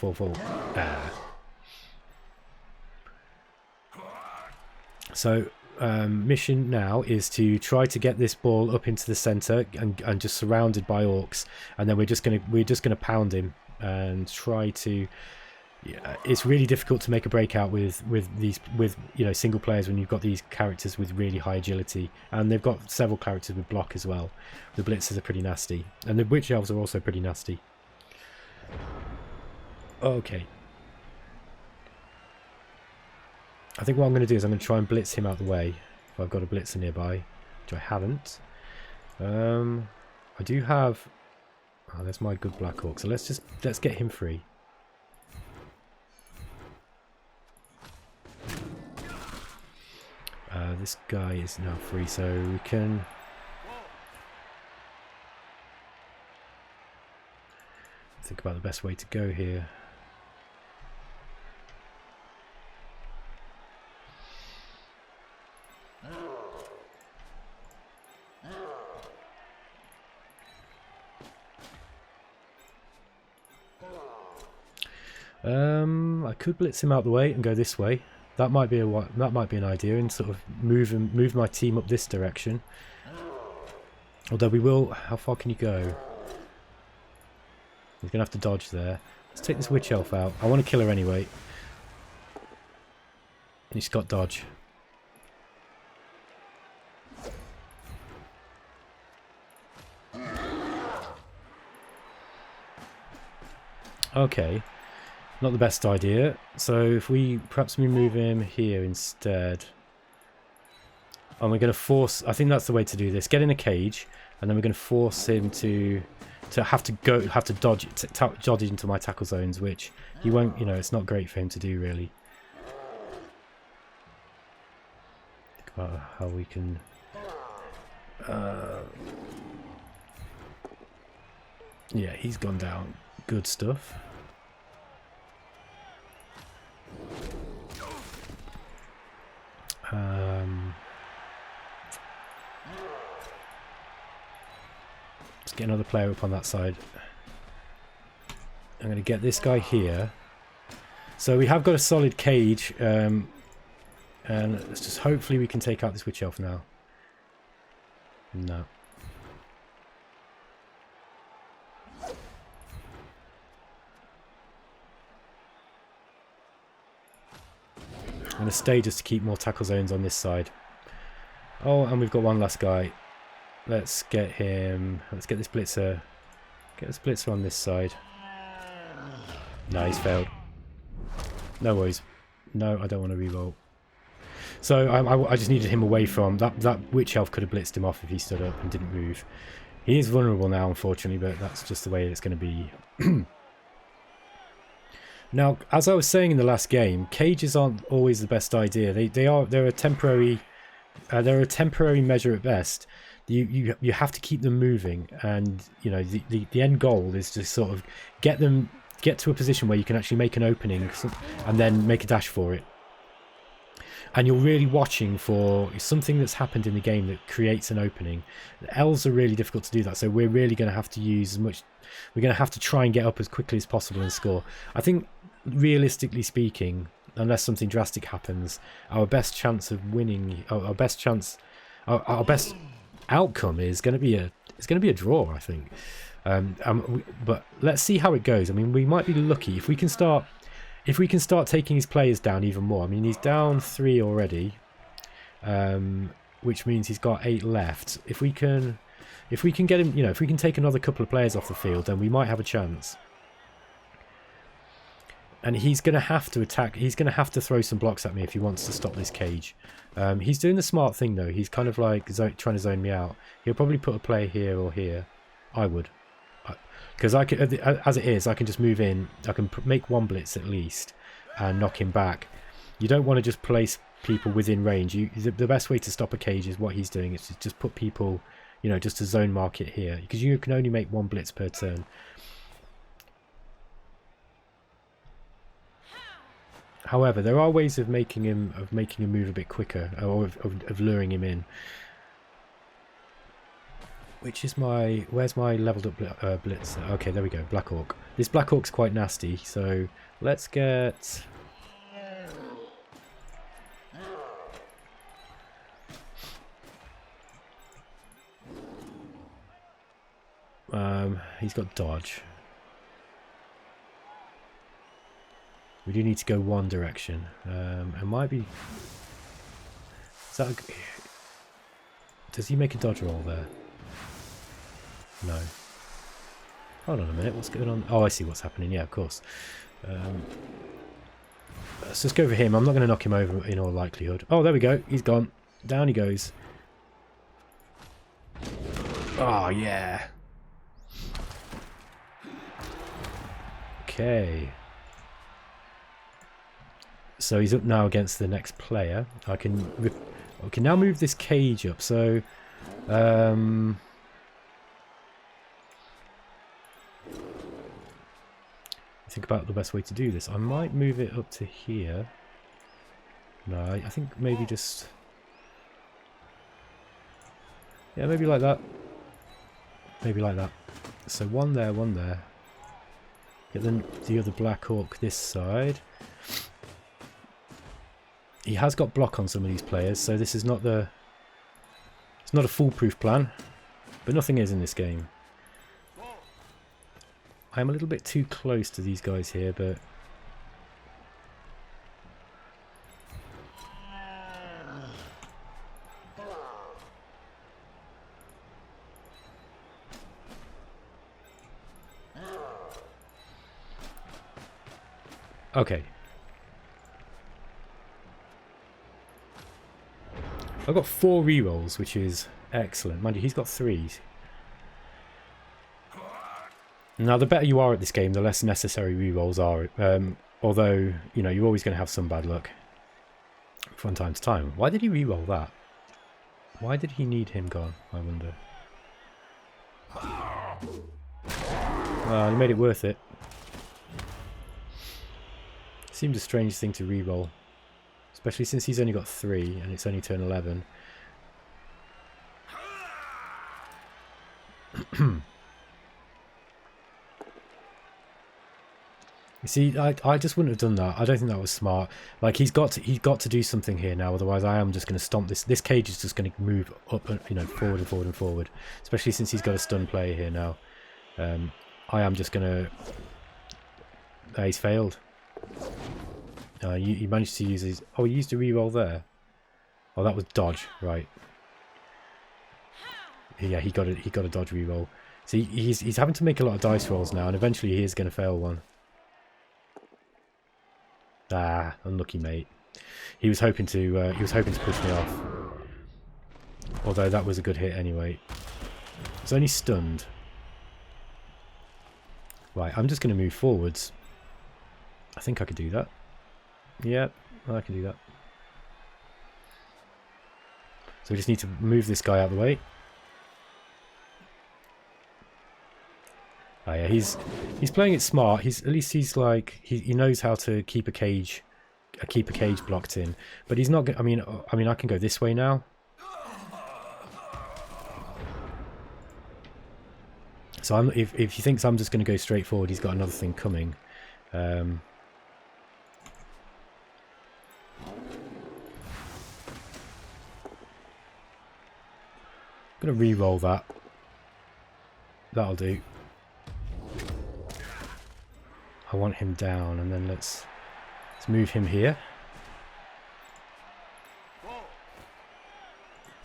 Ah. So mission now is to try to get this ball up into the centre and just surrounded by orcs, and then we're just gonna pound him and try to yeah, it's really difficult to make a breakout with you know, single players when you've got these characters with really high agility, and they've got several characters with block as well. The blitzers are pretty nasty, and the witch elves are also pretty nasty. Okay, I think what I'm going to do is I'm going to try and blitz him out of the way if I've got a blitzer nearby, which I haven't. I do have. Oh, there's my good Black Hawk. So let's get him free. This guy is now free, so we can think about the best way to go here. I could blitz him out the way and go this way. That might be an idea, and sort of move my team up this direction. Although we will. How far can you go? He's gonna have to dodge there. Let's take this witch elf out. I want to kill her anyway. He's got dodge. Okay. Not the best idea. So if perhaps we move him here instead. And we're going to force, I think that's the way to do this. Get in a cage, and then we're going to force him to have to dodge into my tackle zones, which he won't, you know, it's not great for him to do really. Think about how we can yeah, he's gone down. Good stuff. Let's get another player up on that side. I'm going to get this guy here. So we have got a solid cage, and let's just hopefully we can take out this witch elf now. No. I'm going to stay just to keep more tackle zones on this side. Oh, and we've got one last guy. Let's get him. Let's get this blitzer. Get this blitzer on this side. No, he's failed. No worries. No, I don't want to reroll. So I just needed him away from that witch elf. Could have blitzed him off if he stood up and didn't move. He is vulnerable now, unfortunately, but that's just the way it's going to be. Now, as I was saying in the last game, cages aren't always the best idea. They're a temporary measure at best. You have to keep them moving, and you know the end goal is to sort of get to a position where you can actually make an opening and then make a dash for it. And you're really watching for something that's happened in the game that creates an opening. The elves are really difficult to do that, so we're really going to have to use as much. We're going to have to try and get up as quickly as possible and score. I think, realistically speaking, unless something drastic happens, our best chance of winning, our best outcome is going to be a draw, I think. But let's see how it goes. I mean, we might be lucky if we can start taking his players down even more. I mean, he's down 3 already, which means he's got 8 left. If we can get him, you know, if we can take another couple of players off the field, then we might have a chance. And he's going to have to attack. He's going to have to throw some blocks at me if he wants to stop this cage. He's doing the smart thing though. He's kind of like trying to zone me out. He'll probably put a player here or here. I would. Because as it is, I can just move in. I can make one blitz at least and knock him back. You don't want to just place people within range. The best way to stop a cage is what he's doing. Is to just put people, you know, just to zone mark it here. Because you can only make one blitz per turn. However, there are ways of making him move a bit quicker, or of luring him in. Which is where's my leveled up blitz? Okay, there we go, Black Hawk. This Black Hawk's quite nasty, so let's get... he's got dodge. We do need to go one direction. It might be... Is that does he make a dodge roll there? No. Hold on a minute, what's going on? Oh, I see what's happening. Yeah, of course. Let's just go for him. I'm not going to knock him over in all likelihood. Oh, there we go. He's gone. Down he goes. Oh, yeah. Okay. So he's up now against the next player. I can now move this cage up. So, think about the best way to do this. I might move it up to here. No, I think maybe just... Yeah, maybe like that. Maybe like that. So one there, one there. Get the other Black Hawk this side. He has got block on some of these players, so this is not the... It's not a foolproof plan, but nothing is in this game. I'm a little bit too close to these guys here, but... Okay. I've got 4 rerolls, which is excellent. Mind you, he's got 3. Now, the better you are at this game, the less necessary rerolls are. Although, you know, you're always going to have some bad luck from time to time. Why did he reroll that? Why did he need him gone, I wonder? He made it worth it. Seemed a strange thing to reroll. Especially since he's only got 3 and it's only turn 11. You see, I just wouldn't have done that. I don't think that was smart. Like, he's got to do something here now. Otherwise, I am just going to stomp this. This cage is just going to move up, you know, forward and forward and forward. Especially since he's got a stun player here now. I am just going to... he's failed. He managed to use his... Oh, he used a reroll there. Oh, that was dodge, right? Yeah, he got a dodge reroll. See, he's having to make a lot of dice rolls now, and eventually he is going to fail one. Ah, unlucky mate. He was hoping to push me off. Although that was a good hit anyway. It's only stunned. Right, I'm just going to move forwards. I think I could do that. Yep, I can do that. So we just need to move this guy out of the way. Oh yeah, he's playing it smart. At least he's like he knows how to keep a cage blocked in. But he's not. I mean, I can go this way now. So if he thinks I'm just going to go straight forward, he's got another thing coming. I'm going to re-roll that. That'll do. I want him down, and then let's move him here.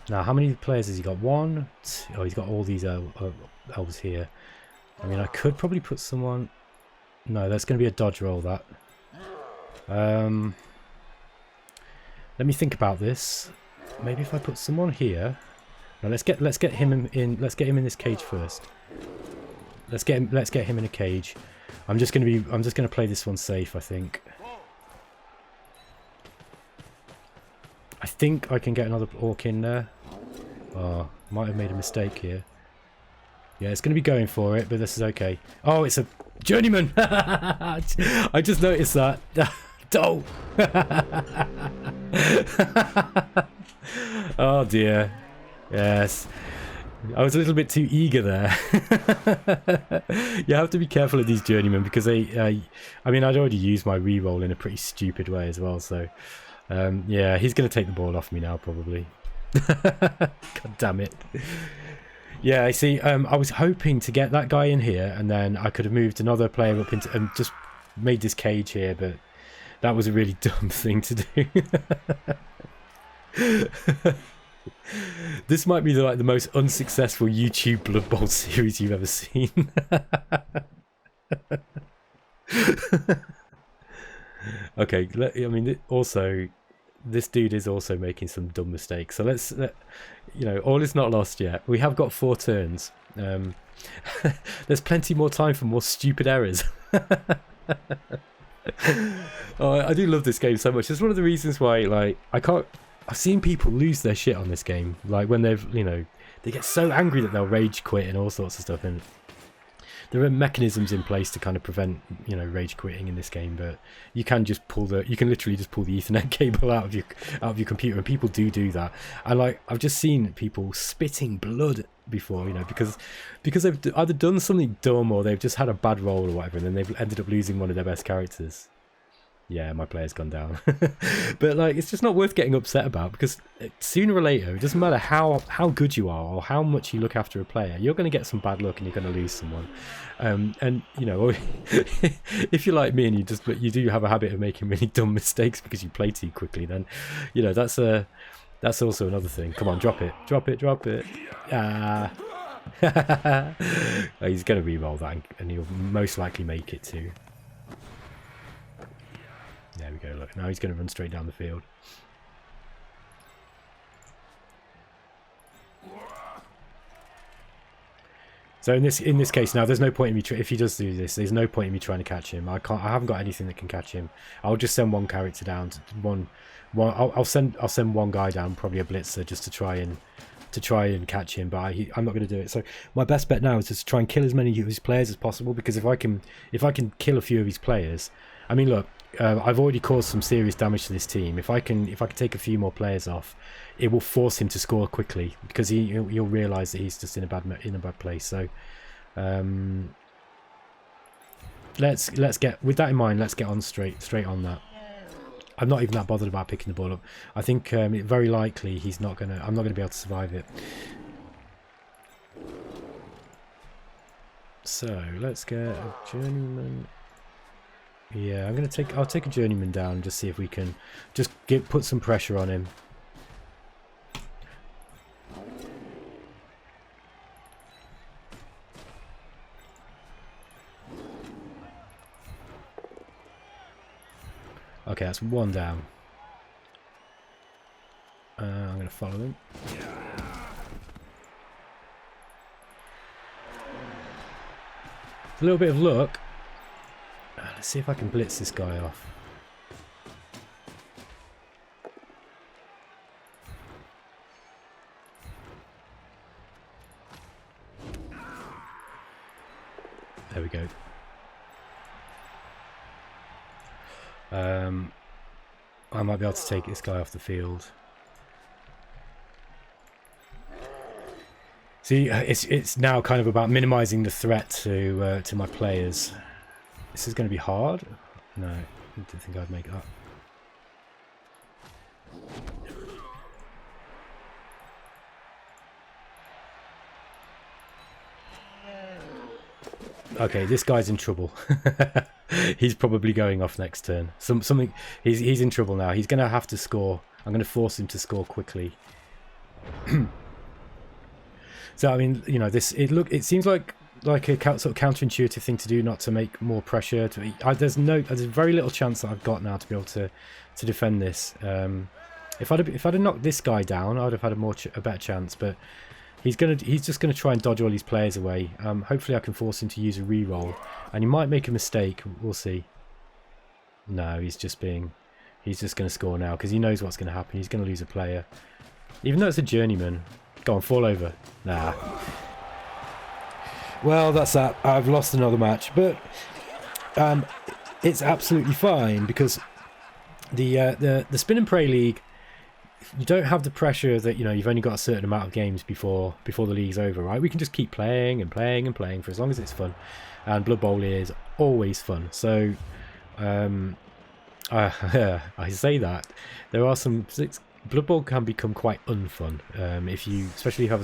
Now, how many players has he got? 1, 2... Oh, he's got all these elves here. I mean, I could probably put someone... No, that's going to be a dodge roll, that. Let me think about this. Maybe if I put someone here... No, let's get him in. Let's get him in this cage first. Let's get him in a cage. I'm just gonna play this one safe, I think. I think I can get another orc in there. Oh, might have made a mistake here. Yeah, it's going to be going for it, but this is okay. Oh, it's a journeyman! I just noticed that. Don't! Oh dear. Yes. I was a little bit too eager there. You have to be careful of these journeymen because I mean, I'd already used my reroll in a pretty stupid way as well, so... yeah, he's going to take the ball off me now, probably. God damn it. Yeah, I see. I was hoping to get that guy in here, and then I could have moved another player up into and just made this cage here, but That was a really dumb thing to do. This might be like the most unsuccessful YouTube Blood Bowl series you've ever seen. Okay, I mean, also, this dude is also making some dumb mistakes. So you know, all is not lost yet. We have got 4 turns. There's plenty more time for more stupid errors. Oh, I do love this game so much. It's one of the reasons why, like, I've seen people lose their shit on this game. Like, when they've, you know, they get so angry that they'll rage quit and all sorts of stuff. And there are mechanisms in place to kind of prevent, you know, rage quitting in this game, but you can just you can literally just pull the Ethernet cable out of your computer, and people do that. And like, I've just seen people spitting blood before, you know, because they've either done something dumb or they've just had a bad roll or whatever, and then they've ended up losing one of their best characters. Yeah, my player's gone down. But like, it's just not worth getting upset about, because sooner or later, it doesn't matter how good you are or how much you look after a player, you're going to get some bad luck and you're going to lose someone. And you know, if you're like me and you do have a habit of making really dumb mistakes because you play too quickly, then, you know, that's also another thing. Come on, drop it. Ah. Oh, he's going to re-roll that, and he'll most likely make it too. There we go, look, now he's going to run straight down the field. So in this case now, there's no point in me, if he does do this, there's no point in me trying to catch him. I haven't got anything that can catch him. I'll just send one character down, I'll send one guy down, probably a blitzer, just to try and catch him, but I'm not going to do it. So my best bet now is just to try and kill as many of his players as possible, because if I can kill a few of his players, I mean, look, I've already caused some serious damage to this team. If I can take a few more players off, it will force him to score quickly, because he'll realise that he's just in a bad place. So let's get, with that in mind, let's get on straight on that. I'm not even that bothered about picking the ball up. I think very likely I'm not gonna be able to survive it. So let's get a journeyman. Yeah, I'll take a journeyman down and just see if we can just put some pressure on him. Okay, that's one down. I'm going to follow him. A little bit of luck. Let's see if I can blitz this guy off. There we go. I might be able to take this guy off the field. See, it's now kind of about minimizing the threat to my players. This is going to be hard. No, I didn't think I'd make that. Okay, this guy's in trouble. He's probably going off next turn. Something. He's in trouble now. He's going to have to score. I'm going to force him to score quickly. So I mean, you know, it seems like a sort of counterintuitive thing to do, not to make more pressure. There's very little chance that I've got now to be able to defend this. If I'd have knocked this guy down, I'd have had a better chance. But he's just gonna try and dodge all these players away. Hopefully I can force him to use a re-roll, and he might make a mistake. We'll see. No, he's just gonna score now because he knows what's gonna happen. He's gonna lose a player, even though it's a journeyman. Go on, fall over. Nah. Well, that's that. I've lost another match, but it's absolutely fine, because the Spin and Pray League, you don't have the pressure that, you know, you've only got a certain amount of games before the league's over, right? We can just keep playing and playing and playing for as long as it's fun, and Blood Bowl is always fun. So I say that there are Blood Bowl can become quite unfun especially if you have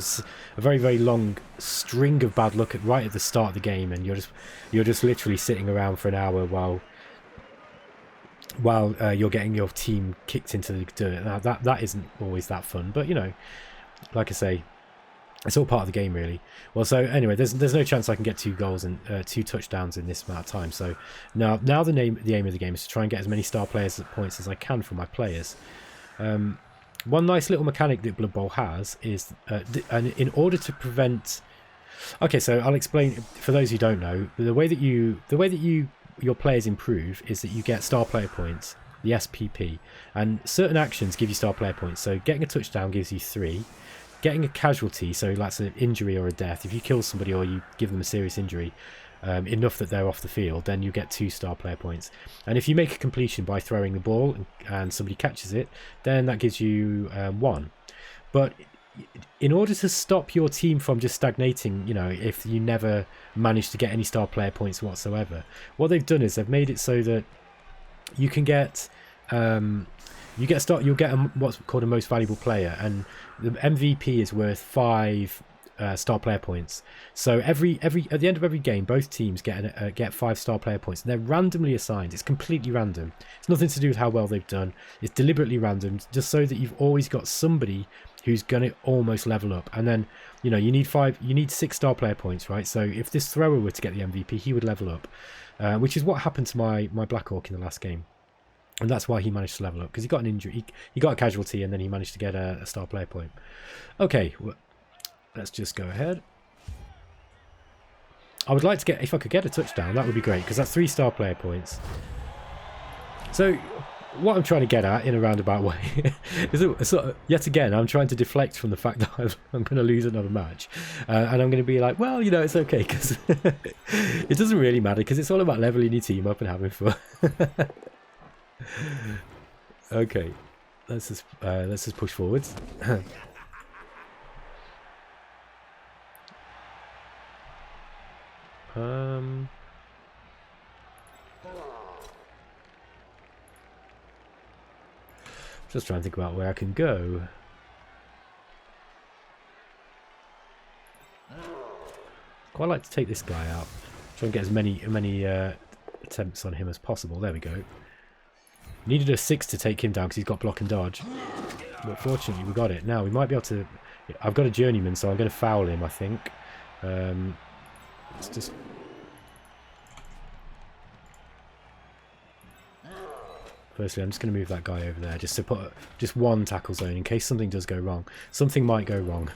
a very, very long string of bad luck right at the start of the game, and you're just literally sitting around for an hour while while you're getting your team kicked into the dirt. Now that isn't always that fun, but you know, like I say, it's all part of the game, really. Well, so anyway, there's no chance I can get 2 goals and 2 touchdowns in this amount of time. So now the aim of the game is to try and get as many star players points as I can for my players. One nice little mechanic that Blood Bowl has is, and in order to prevent. Okay, so I'll explain for those who don't know. The way that your players improve is that you get star player points, the SPP, and certain actions give you star player points. So getting a touchdown gives you 3. Getting a casualty, so that's an injury or a death, if you kill somebody or you give them a serious injury, enough that they're off the field, then you get 2 star player points. And if you make a completion by throwing the ball and somebody catches it, then that gives you 1. But in order to stop your team from just stagnating, you know, if you never manage to get any star player points whatsoever, what they've done is they've made it so that you can get you'll get what's called a most valuable player, and the MVP is worth 5 star player points. So at the end of every game, both teams get 5 star player points, and they're randomly assigned. It's completely random. It's nothing to do with how well they've done. It's deliberately random, just so that you've always got somebody who's going to almost level up. And then, you know, you need 6 star player points, right? So if this thrower were to get the MVP, he would level up, which is what happened to my Black Orc in the last game. And that's why he managed to level up, because he got an injury, he got a casualty, and then he managed to get a star player point. Okay, well, let's just go ahead. I would like to get, if I could get a touchdown, that would be great, because that's 3 star player points. So what I'm trying to get at in a roundabout way is yet again, I'm trying to deflect from the fact that I'm going to lose another match, and I'm going to be like, well, you know, it's okay, because it doesn't really matter, because it's all about leveling your team up and having fun. Okay, let's just push forwards. Just trying to think about where I can go. Quite like to take this guy out. Try and get as many attempts on him as possible. There we go. Needed a 6 to take him down because he's got block and dodge. But fortunately we got it. Now we might be able to... I've got a journeyman, so I'm going to foul him, I think. Let's just... Firstly, I'm just going to move that guy over there just to put just 1 tackle zone in case something does go wrong. Something might go wrong.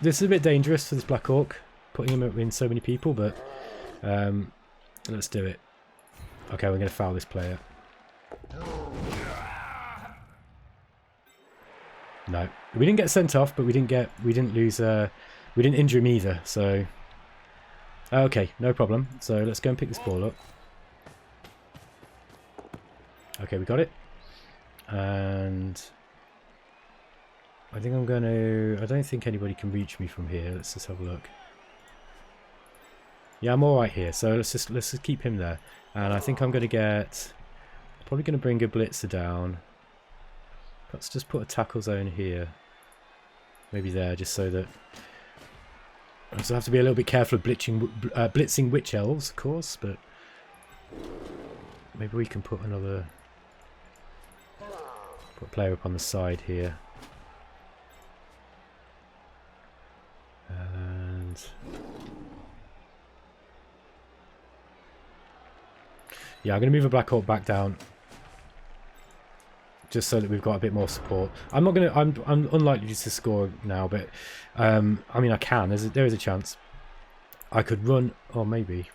This is a bit dangerous for this Black Orc, putting him in so many people, but let's do it. Okay, we're going to foul this player. No, we didn't get sent off, but we didn't injure him either. So okay, no problem. So let's go and pick this ball up. Okay, we got it, and I think I'm going to... I don't think anybody can reach me from here. Let's just have a look. Yeah, I'm all right here. So let's just keep him there. And I think I'm going to get... Probably going to bring a blitzer down. Let's just put a tackle zone here. Maybe there, just so that... So I have to be a little bit careful of blitzing witch elves, of course, but... Maybe we can put another... Put a player up on the side here. And yeah, I'm going to move a Black Hawk back down just so that we've got a bit more support. I'm not going to... I'm unlikely to score now, but I mean, I can. There is a chance. I could run, or maybe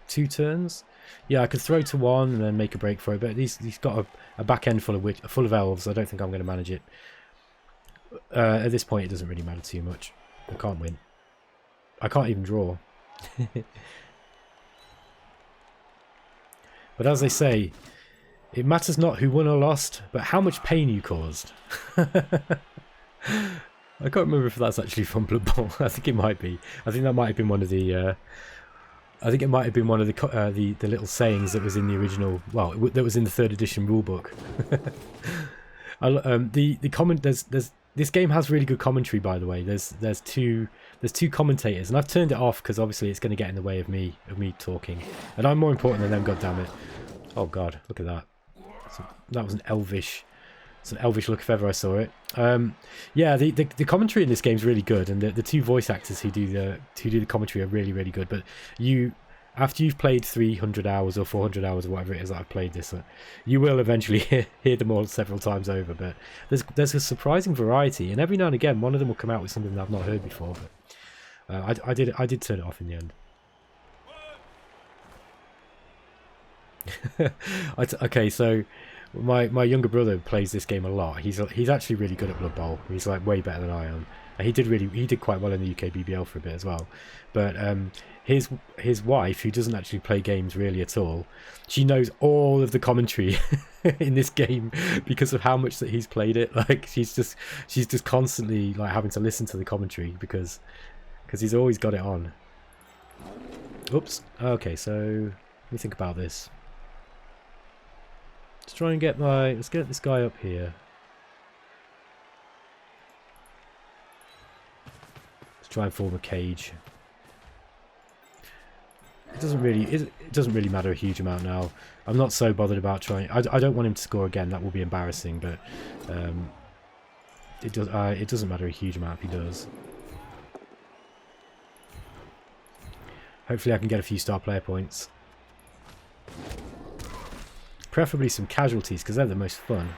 2 turns. Yeah, I could throw to 1 and then make a break for it, but he's got a back end full of elves. I don't think I'm going to manage it. At this point, it doesn't really matter too much. I can't win. I can't even draw. But as they say, it matters not who won or lost, but how much pain you caused. I can't remember if that's actually from Blood Bowl. I think it might be. I think that might have been one of the... I think it might have been one of the little sayings that was in the original... Well, that was in the 3rd edition rulebook. The comment there's this game has really good commentary, by the way. There's two commentators, and I've turned it off because obviously it's going to get in the way of me talking, and I'm more important than them. God damn it! Oh God, look at that. That was an elvish. It's an elvish look if ever I saw it. Yeah, the commentary in this game is really good, and the two voice actors who do the commentary are really good. But after you've played 300 hours or 400 hours or whatever it is that I've played this, you will eventually hear them all several times over. But there's a surprising variety, and every now and again one of them will come out with something that I've not heard before. But I did turn it off in the end. Okay, so my younger brother plays this game a lot. He's actually really good at Blood Bowl. He's like way better than I am. And he did quite well in the UK BBL for a bit as well. But his wife, who doesn't actually play games really at all, she knows all of the commentary in this game because of how much that he's played it. Like she's just constantly like having to listen to the commentary because he's always got it on. Oops. Okay, so let me think about this. Let's get this guy up here. Let's try and form a cage. It doesn't really matter a huge amount now. I'm not so bothered about trying. I don't want him to score again. That will be embarrassing. But it doesn't matter a huge amount if he does. Hopefully, I can get a few star player points. Preferably some casualties, because they're the most fun.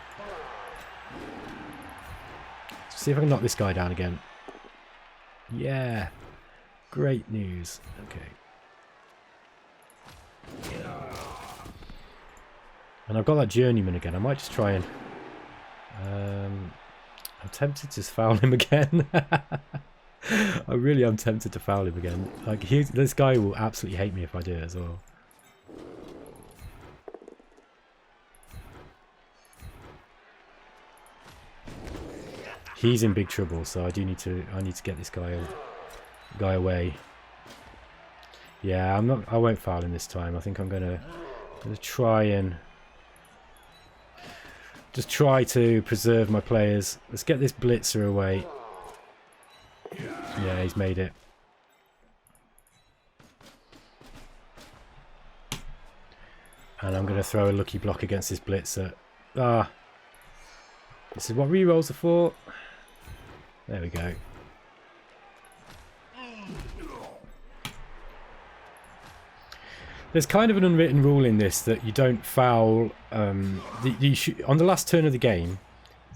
Let's see if I can knock this guy down again. Yeah. Great news. Okay. And I've got that journeyman again. I might just try and... I'm tempted to just foul him again. I really am tempted to foul him again. Like this guy will absolutely hate me if I do it as well. He's in big trouble, so I need to get this guy away. Yeah, I won't foul him this time. I think I'm gonna try and just try to preserve my players. Let's get this blitzer away. Yeah, he's made it. And I'm gonna throw a lucky block against this blitzer. Ah, this is what rerolls are for. There we go. There's kind of an unwritten rule in this that you don't foul. On the last turn of the game,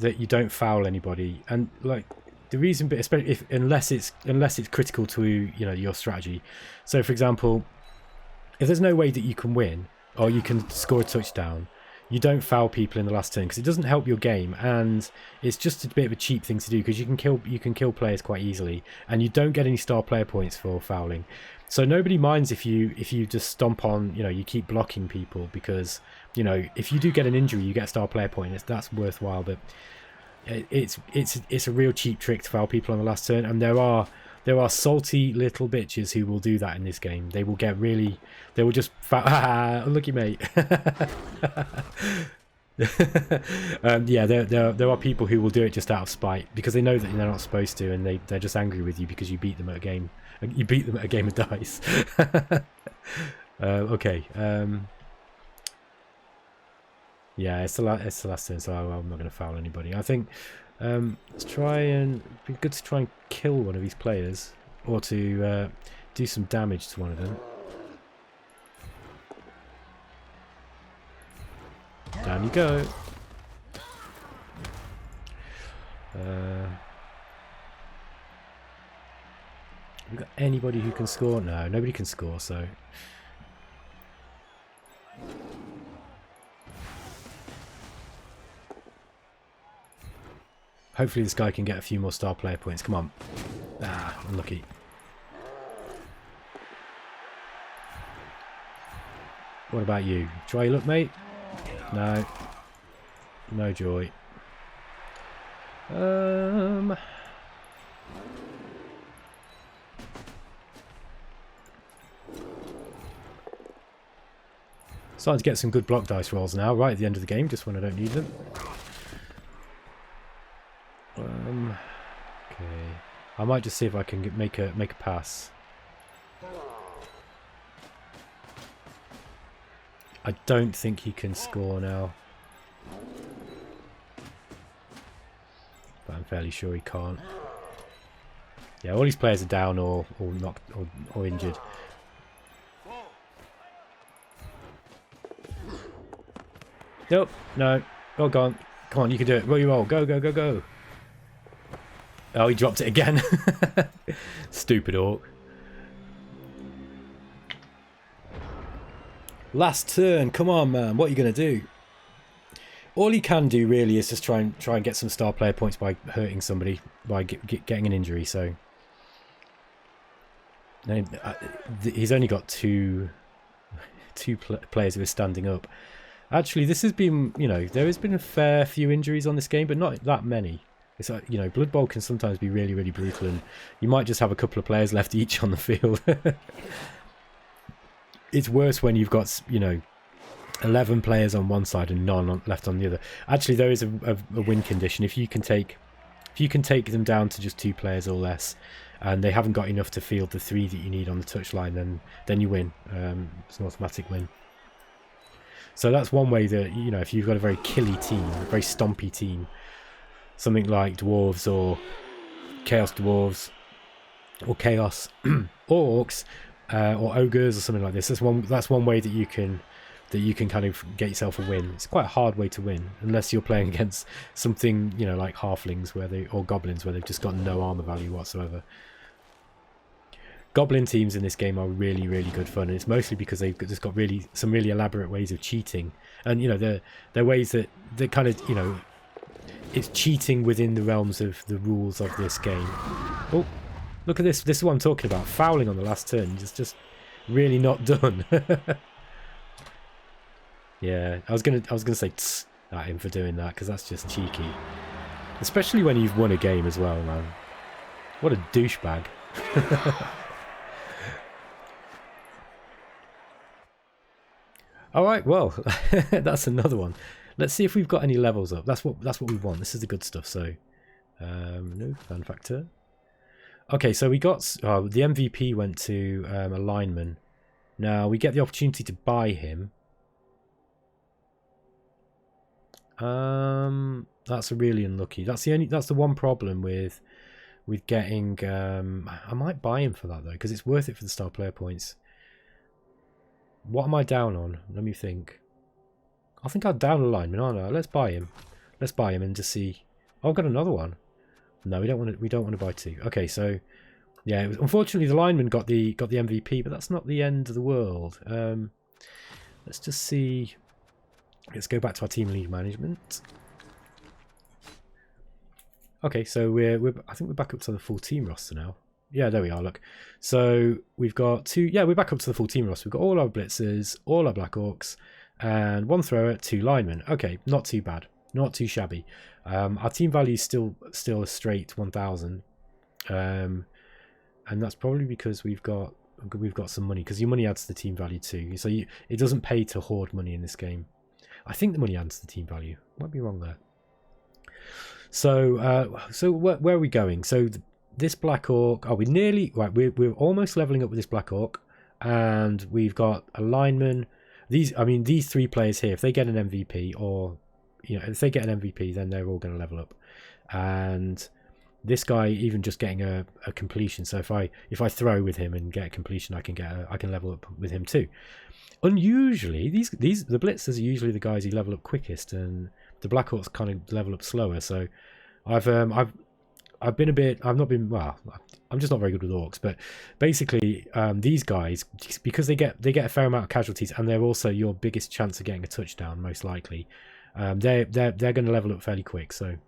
that you don't foul anybody, and like the reason, but especially unless it's critical to your strategy. So, for example, if there's no way that you can win or you can score a touchdown, you don't foul people in the last turn because it doesn't help your game, and it's just a bit of a cheap thing to do because you can kill players quite easily, and you don't get any star player points for fouling. So nobody minds if you just stomp on, you keep blocking people, because if you do get an injury, you get a star player point. That's worthwhile, but it's a real cheap trick to foul people on the last turn, and there are salty little bitches who will do that in this game. They will just foul. Unlucky mate. Yeah, there are people who will do it just out of spite because they know that they're not supposed to, and they're just angry with you because you beat them at a game. You beat them at a game of dice. Okay. Yeah, it's the last turn, so I'm not going to foul anybody. I think let's try and it'd be good to try and kill one of these players, or to do some damage to one of them. Down you go. Have we got anybody who can score? No, nobody can score, so... Hopefully this guy can get a few more star player points. Come on. Ah, unlucky. What about you? Try your luck, mate? No. No joy. Starting to get some good block dice rolls now, right at the end of the game, just when I don't need them. I might just see if I can make a pass. I don't think he can score now, but I'm fairly sure he can't. Yeah, all these players are down or knocked or injured. Nope, no. Oh, go on. Come on, you can do it. Roll your roll. Go, go, go, go. Oh, he dropped it again. Stupid orc. Last turn. Come on, man. What are you going to do? All he can do really is just try and get some star player points by hurting somebody, by getting an injury. So he's only got two players who are standing up. Actually, this has been, you know, there has been a fair few injuries on this game, but not that many. It's like, you know, Blood Bowl can sometimes be really, really brutal, and you might just have a couple of players left each on the field. It's worse when you've got, you know, 11 players on one side and none left on the other. Actually, there is a win condition. If you can take them down to just 2 players or less, and they haven't got enough to field the 3 that you need on the touchline, then you win. It's an automatic win. So that's one way that, you know, if you've got a very killy team, a very stompy team, something like dwarves or chaos dwarves or chaos or orcs or ogres or something like this, that's one way that you can kind of get yourself a win. It's quite a hard way to win unless you're playing against something, you know, like halflings or goblins where they've just got no armor value whatsoever. Goblin teams in this game are really, really good fun, and it's mostly because they've just got some really elaborate ways of cheating, and you know they're ways that they kind of, you know, it's cheating within the realms of the rules of this game. Oh, look at this! This is what I'm talking about. Fouling on the last turn, just really not done. Yeah, I was gonna say tss at him for doing that, because that's just cheeky, especially when you've won a game as well, man. What a douchebag. All right, well, that's another one. Let's see if we've got any levels up. That's what we want. This is the good stuff. So, no fan factor. Okay, so we got the MVP went to a lineman. Now we get the opportunity to buy him. That's really unlucky. That's the one problem with getting. I might buy him for that though, because it's worth it for the star player points. What am I down on? Let me think. I think I'm down a lineman, aren't I? Let's buy him. Let's buy him and just see. Oh, I've got another one. No, we don't want to buy 2. Okay, so yeah, unfortunately the lineman got the MVP, but that's not the end of the world. Let's just see. Let's go back to our team league management. Okay, so I think we're back up to the full team roster now. Yeah, there we are, look. So we've got 2... Yeah, we're back up to the full team roster. We've got all our blitzers, all our black orcs, and 1 thrower, 2 linemen. Okay, not too bad. Not too shabby. Our team value is still a straight 1,000. And that's probably because we've got some money, because your money adds to the team value too. So it doesn't pay to hoard money in this game. I think the money adds to the team value. Might be wrong there. So where are we going? So this black orc, we're nearly right. We're almost leveling up with this black orc, and we've got a lineman. These 3 players here, if they get an MVP, or you know, if they get an MVP, then they're all going to level up. And this guy even just getting a completion. So if I throw with him and get a completion, I can level up with him too. Unusually, the blitzers are usually the guys who level up quickest, and the black orcs kind of level up slower. So I've been a bit. I've not been well. I'm just not very good with orcs. But basically, these guys, because they get a fair amount of casualties, and they're also your biggest chance of getting a touchdown, most likely. They're going to level up fairly quick. So,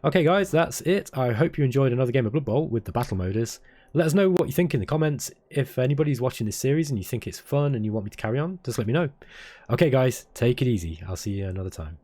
okay, guys, that's it. I hope you enjoyed another game of Blood Bowl with the Battle Moders. Let us know what you think in the comments. If anybody's watching this series and you think it's fun and you want me to carry on, just let me know. Okay, guys, take it easy. I'll see you another time.